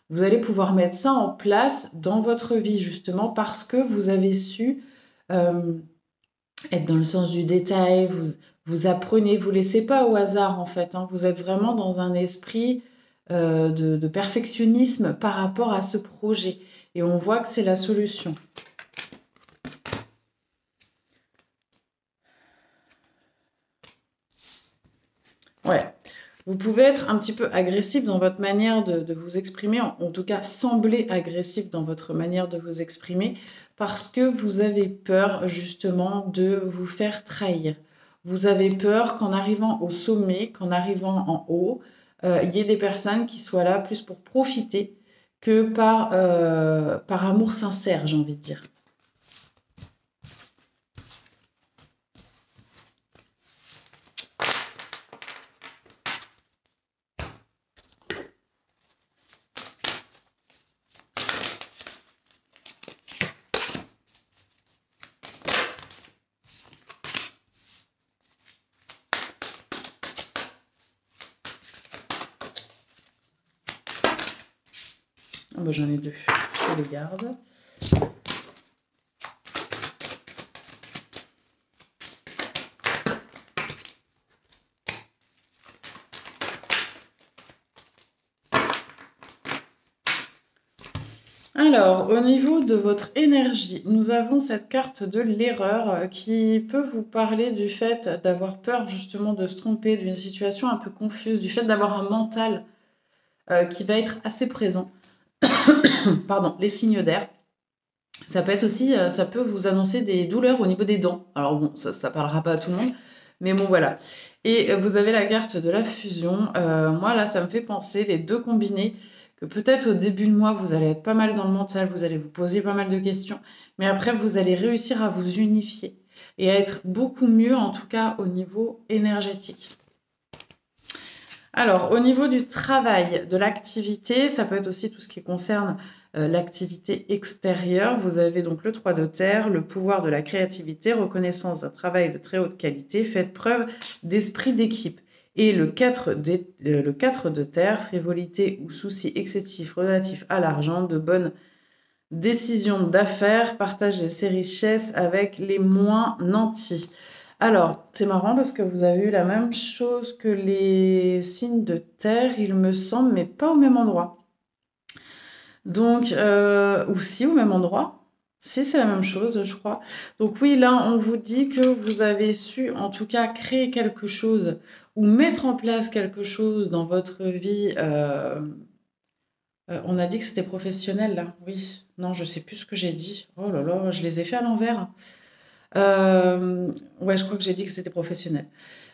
Vous allez pouvoir mettre ça en place dans votre vie justement parce que vous avez su être dans le sens du détail. Vous apprenez, vous ne laissez pas au hasard en fait, hein. Vous êtes vraiment dans un esprit de perfectionnisme par rapport à ce projet. Et on voit que c'est la solution. Ouais. Vous pouvez être un petit peu agressif dans votre manière de vous exprimer, en tout cas sembler agressif dans votre manière de vous exprimer, parce que vous avez peur justement de vous faire trahir. Vous avez peur qu'en arrivant au sommet, qu'en arrivant en haut, il y ait des personnes qui soient là plus pour profiter que par amour sincère, j'ai envie de dire. Oh, bah, j'en ai deux, je les garde. Alors, au niveau de votre énergie, nous avons cette carte de l'erreur qui peut vous parler du fait d'avoir peur justement de se tromper, d'une situation un peu confuse, du fait d'avoir un mental qui va être assez présent. Pardon, les signes d'air. Ça peut être aussi, ça peut vous annoncer des douleurs au niveau des dents. Alors bon, ça parlera pas à tout le monde, mais bon voilà. Et vous avez la carte de la fusion. Moi là, ça me fait penser, les deux combinés, que peut-être au début de mois, vous allez être pas mal dans le mental, vous allez vous poser pas mal de questions, mais après, vous allez réussir à vous unifier et à être beaucoup mieux, en tout cas au niveau énergétique. Alors, au niveau du travail, de l'activité, ça peut être aussi tout ce qui concerne l'activité extérieure. Vous avez donc le 3 de terre, le pouvoir de la créativité, reconnaissance d'un travail de très haute qualité, faites preuve d'esprit d'équipe. Et le 4 de terre, frivolité ou soucis excessifs relatifs à l'argent, de bonnes décisions d'affaires, partagez ses richesses avec les moins nantis. Alors, c'est marrant parce que vous avez eu la même chose que les signes de terre, il me semble, mais pas au même endroit. Donc, ou si au même endroit. Si, c'est la même chose, je crois. Donc oui, là, on vous dit que vous avez su, en tout cas, créer quelque chose ou mettre en place quelque chose dans votre vie. On a dit que c'était professionnel, là. Oui. Non, je sais plus ce que j'ai dit. Oh là là, je les ai fait à l'envers. Ouais, je crois que j'ai dit que c'était professionnel.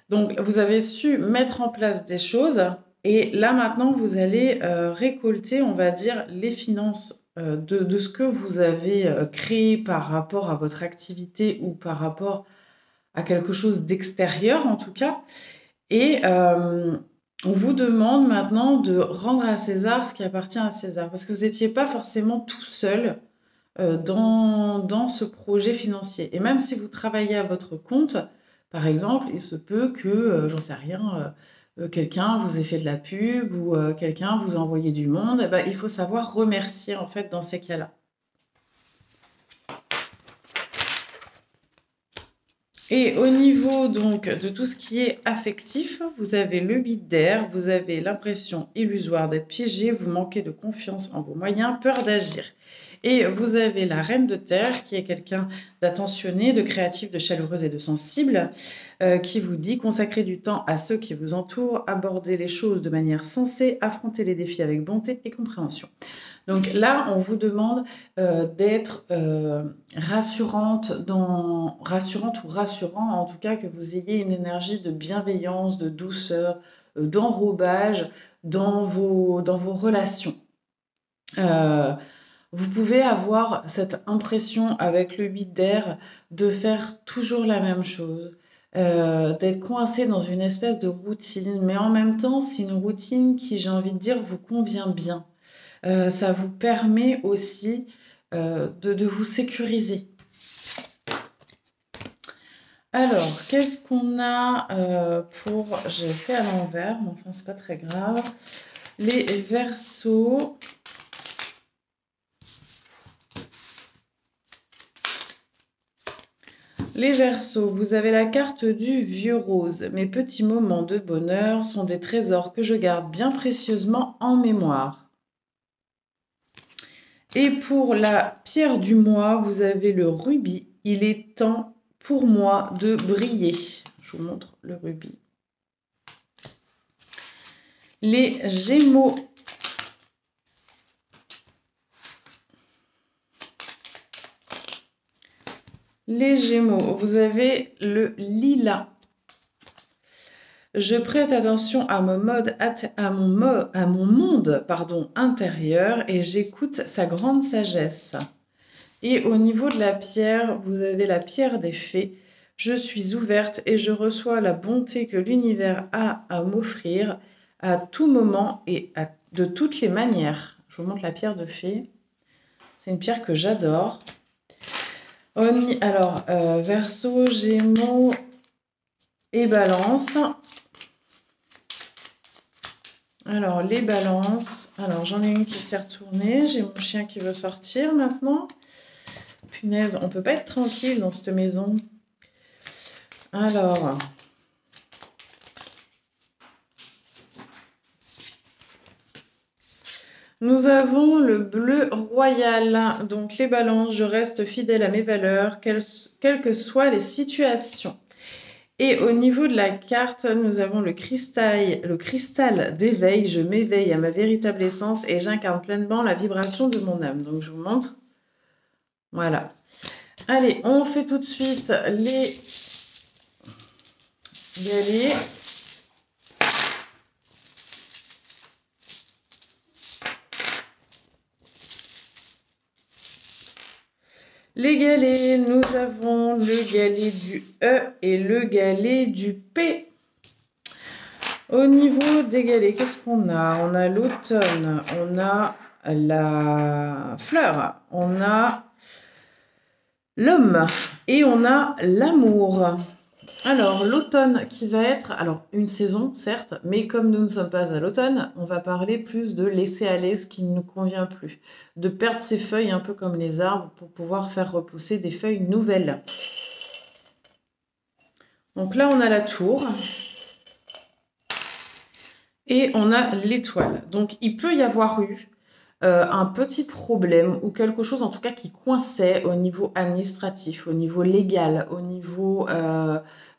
Donc, vous avez su mettre en place des choses et là, maintenant, vous allez récolter, on va dire, les finances de ce que vous avez créé par rapport à votre activité ou par rapport à quelque chose d'extérieur, en tout cas. Et on vous demande maintenant de rendre à César ce qui appartient à César, parce que vous n'étiez pas forcément tout seul dans ce projet financier. Et même si vous travaillez à votre compte, par exemple, il se peut que, j'en sais rien, quelqu'un vous ait fait de la pub ou quelqu'un vous a envoyé du monde, eh ben, il faut savoir remercier en fait dans ces cas-là. Et au niveau donc de tout ce qui est affectif, vous avez le 8 d'air, vous avez l'impression illusoire d'être piégé, vous manquez de confiance en vos moyens, peur d'agir. Et vous avez la reine de terre, qui est quelqu'un d'attentionné, de créatif, de chaleureux et de sensible, qui vous dit consacrer du temps à ceux qui vous entourent, aborder les choses de manière sensée, affronter les défis avec bonté et compréhension. Donc là, on vous demande d'être rassurante ou rassurant, en tout cas que vous ayez une énergie de bienveillance, de douceur, d'enrobage dans vos relations. Vous pouvez avoir cette impression avec le 8 d'air de faire toujours la même chose, d'être coincé dans une espèce de routine, mais en même temps, c'est une routine qui, j'ai envie de dire, vous convient bien. Ça vous permet aussi de vous sécuriser. Alors, qu'est-ce qu'on a pour... J'ai fait à l'envers, mais enfin, c'est pas très grave. Les Verseaux. Les Verseaux, vous avez la carte du vieux rose. Mes petits moments de bonheur sont des trésors que je garde bien précieusement en mémoire. Et pour la pierre du mois, vous avez le rubis. Il est temps pour moi de briller. Je vous montre le rubis. Les Gémeaux. Les Gémeaux, vous avez le lilas. Je prête attention à mon monde intérieur et j'écoute sa grande sagesse. Et au niveau de la pierre, vous avez la pierre des fées. Je suis ouverte et je reçois la bonté que l'univers a à m'offrir à tout moment et de toutes les manières. Je vous montre la pierre de fée. C'est une pierre que j'adore. Alors, Verseau, Gémeaux et Balance. Alors, les balances. Alors, j'en ai une qui s'est retournée. J'ai mon chien qui veut sortir maintenant. Punaise, on peut pas être tranquille dans cette maison. Alors... Nous avons le bleu royal. Donc, les balances, je reste fidèle à mes valeurs, quelles que soient les situations. Et au niveau de la carte, nous avons le cristal d'éveil. Je m'éveille à ma véritable essence et j'incarne pleinement la vibration de mon âme. Donc, je vous montre. Voilà. Allez, on fait tout de suite les galets. Les galets, nous avons le galet du E et le galet du P. Au niveau des galets, qu'est-ce qu'on a? On a l'automne, on a la fleur, on a l'homme et on a l'amour. Alors, l'automne qui va être, alors une saison certes, mais comme nous ne sommes pas à l'automne, on va parler plus de laisser aller ce qui ne nous convient plus, de perdre ses feuilles un peu comme les arbres pour pouvoir faire repousser des feuilles nouvelles. Donc là, on a la tour et on a l'étoile. Donc, il peut y avoir eu un petit problème ou quelque chose en tout cas qui coinçait au niveau administratif, au niveau légal, au niveau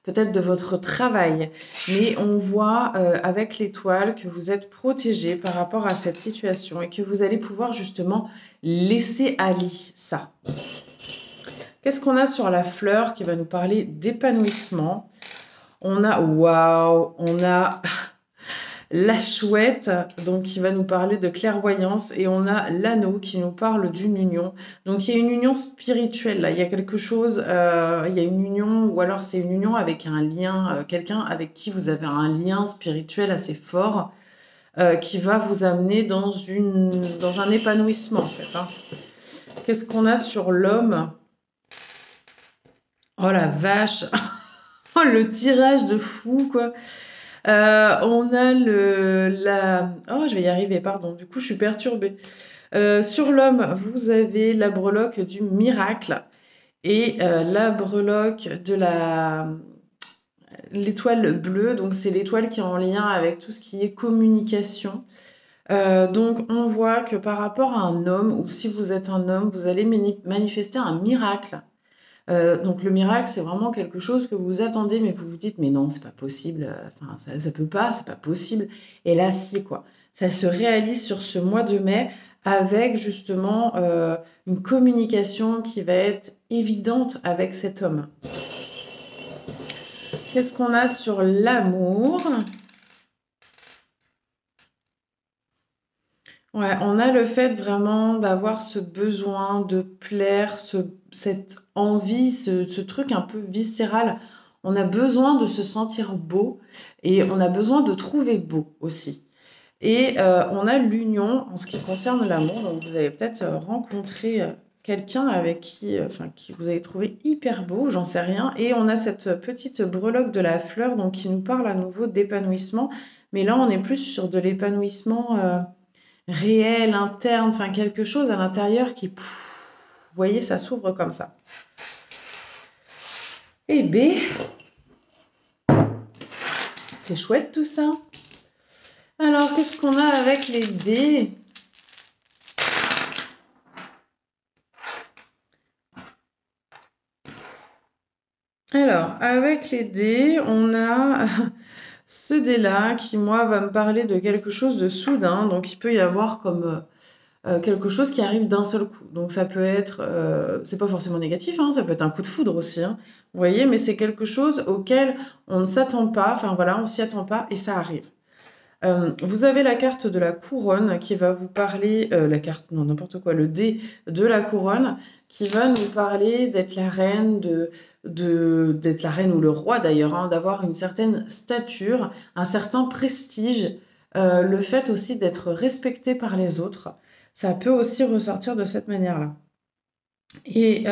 peut-être de votre travail. Mais on voit avec l'étoile que vous êtes protégé par rapport à cette situation et que vous allez pouvoir justement laisser aller ça. Qu'est-ce qu'on a sur la fleur qui va nous parler d'épanouissement? On a, waouh, on a... la chouette, donc qui va nous parler de clairvoyance, et on a l'anneau qui nous parle d'une union. Donc il y a une union spirituelle là, il y a quelque chose, il y a une union, ou alors c'est une union avec un lien, quelqu'un avec qui vous avez un lien spirituel assez fort, qui va vous amener dans un épanouissement en fait. Hein. Qu'est-ce qu'on a sur l'homme? Oh la vache. Oh le tirage de fou quoi. On a Oh, je vais y arriver, pardon. Du coup, je suis perturbée. Sur l'homme, vous avez la breloque du miracle et la breloque de l'étoile bleue. Donc, c'est l'étoile qui est en lien avec tout ce qui est communication. Donc, on voit que par rapport à un homme, ou si vous êtes un homme, vous allez manifester un miracle. Donc le miracle, c'est vraiment quelque chose que vous attendez, mais vous vous dites, mais non, c'est pas possible, enfin, ça peut pas, c'est pas possible. Et là, si, quoi. Ça se réalise sur ce mois de mai avec justement une communication qui va être évidente avec cet homme. Qu'est-ce qu'on a sur l'amour? Ouais, on a le fait vraiment d'avoir ce besoin de plaire, cette envie, ce truc un peu viscéral. On a besoin de se sentir beau et on a besoin de trouver beau aussi. Et on a l'union en ce qui concerne l'amour. Donc vous allez peut-être rencontrer quelqu'un avec qui vous allez trouver hyper beau, j'en sais rien. Et on a cette petite breloque de la fleur donc, qui nous parle à nouveau d'épanouissement. Mais là, on est plus sur de l'épanouissement réel, interne, enfin quelque chose à l'intérieur qui, vous voyez, ça s'ouvre comme ça. Et B, c'est chouette tout ça. Alors, qu'est-ce qu'on a avec les dés? Alors, avec les dés, on a ce dé-là qui, moi, va me parler de quelque chose de soudain. Donc, il peut y avoir comme quelque chose qui arrive d'un seul coup. Donc, ça peut être... c'est pas forcément négatif, hein, ça peut être un coup de foudre aussi. Hein, vous voyez, mais c'est quelque chose auquel on ne s'attend pas. Enfin, voilà, on s'y attend pas et ça arrive. Vous avez la carte de la couronne qui va vous parler... non, n'importe quoi, le dé de la couronne qui va nous parler d'être la reine, d'être la reine ou le roi d'ailleurs, hein, d'avoir une certaine stature, un certain prestige, le fait aussi d'être respecté par les autres, ça peut aussi ressortir de cette manière-là. Et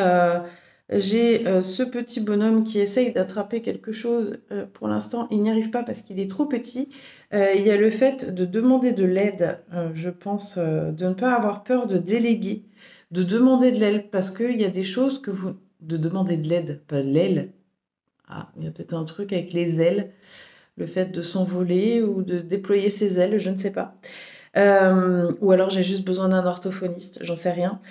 J'ai ce petit bonhomme qui essaye d'attraper quelque chose. Pour l'instant, il n'y arrive pas parce qu'il est trop petit. Il y a le fait de demander de l'aide, je pense, de ne pas avoir peur de déléguer, de demander de l'aide, parce qu'il y a des choses que vous... De demander de l'aide, pas de l'aile. Ah, il y a peut-être un truc avec les ailes, le fait de s'envoler ou de déployer ses ailes, je ne sais pas. Ou alors j'ai juste besoin d'un orthophoniste, j'en sais rien.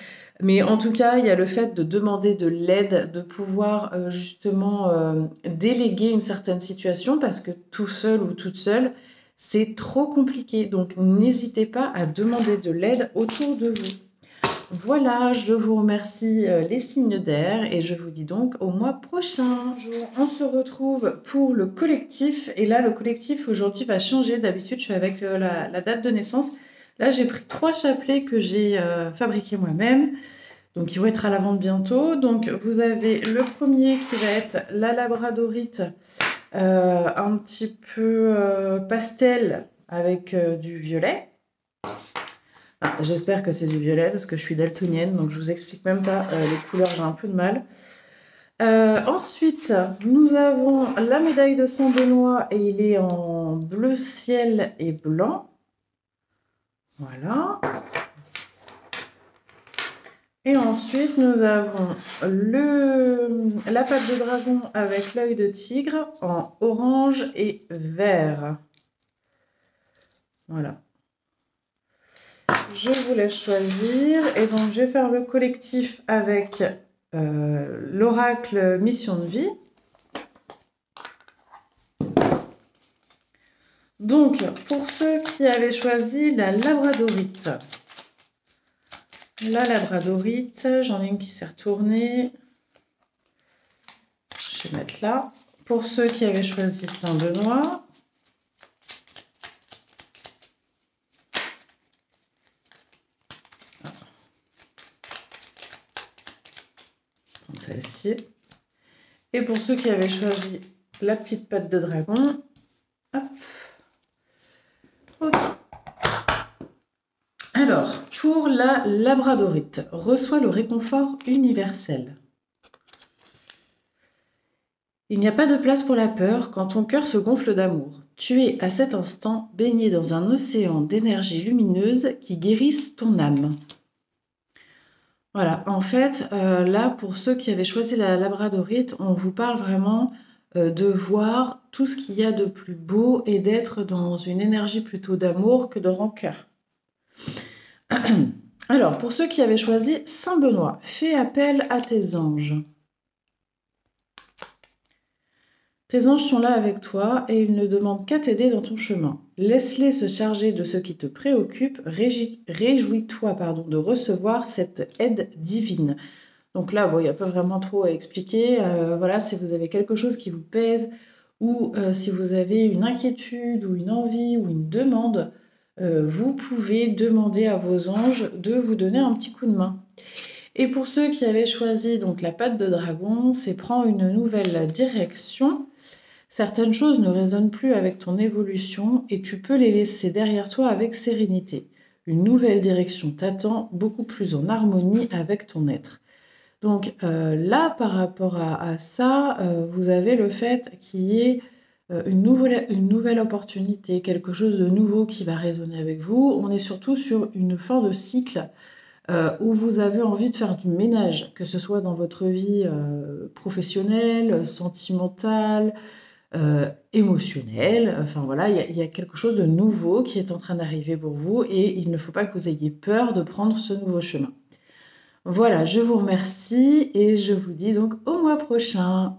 Mais en tout cas, il y a le fait de demander de l'aide, de pouvoir justement déléguer une certaine situation parce que tout seul ou toute seule, c'est trop compliqué. Donc n'hésitez pas à demander de l'aide autour de vous. Voilà, je vous remercie les signes d'air et je vous dis donc au mois prochain. On se retrouve pour le collectif et là le collectif aujourd'hui va changer. D'habitude je suis avec la date de naissance. Là j'ai pris 3 chapelets que j'ai fabriqués moi-même. Donc ils vont être à la vente bientôt. Donc vous avez le premier qui va être la labradorite un petit peu pastel avec du violet. Ah, j'espère que c'est du violet parce que je suis daltonienne, donc je vous explique même pas les couleurs, j'ai un peu de mal. Ensuite, nous avons la médaille de Saint-Benoît et il est en bleu ciel et blanc. Voilà. Et ensuite, nous avons la patte de dragon avec l'œil de tigre en orange et vert. Voilà. Je vous laisse choisir. Et donc, je vais faire le collectif avec l'oracle Mission de vie. Donc, pour ceux qui avaient choisi la labradorite, j'en ai une qui s'est retournée. Je vais mettre là. Pour ceux qui avaient choisi Saint-Benoît, celle-ci. Et pour ceux qui avaient choisi la petite patte de dragon, hop. Ok. Alors, pour la labradorite, reçoit le réconfort universel. Il n'y a pas de place pour la peur quand ton cœur se gonfle d'amour. Tu es à cet instant baigné dans un océan d'énergie lumineuse qui guérissent ton âme. Voilà, en fait, là, pour ceux qui avaient choisi la labradorite, on vous parle vraiment de voir tout ce qu'il y a de plus beau et d'être dans une énergie plutôt d'amour que de rancœur. Alors, pour ceux qui avaient choisi Saint-Benoît, fais appel à tes anges. Tes anges sont là avec toi et ils ne demandent qu'à t'aider dans ton chemin. Laisse-les se charger de ce qui te préoccupe. Réjouis-toi de recevoir cette aide divine. Donc là, bon, il n'y a pas vraiment trop à expliquer. Voilà, si vous avez quelque chose qui vous pèse ou si vous avez une inquiétude ou une envie ou une demande, vous pouvez demander à vos anges de vous donner un petit coup de main. Et pour ceux qui avaient choisi donc la patte de dragon, c'est prends une nouvelle direction. Certaines choses ne résonnent plus avec ton évolution et tu peux les laisser derrière toi avec sérénité. Une nouvelle direction t'attend, beaucoup plus en harmonie avec ton être. Donc là, par rapport à ça, vous avez le fait qu'il y ait une nouvelle opportunité, quelque chose de nouveau qui va résonner avec vous. On est surtout sur une fin de cycle où vous avez envie de faire du ménage, que ce soit dans votre vie professionnelle, sentimentale, émotionnelle. Enfin voilà, il y a quelque chose de nouveau qui est en train d'arriver pour vous et il ne faut pas que vous ayez peur de prendre ce nouveau chemin. Voilà, je vous remercie et je vous dis donc au mois prochain.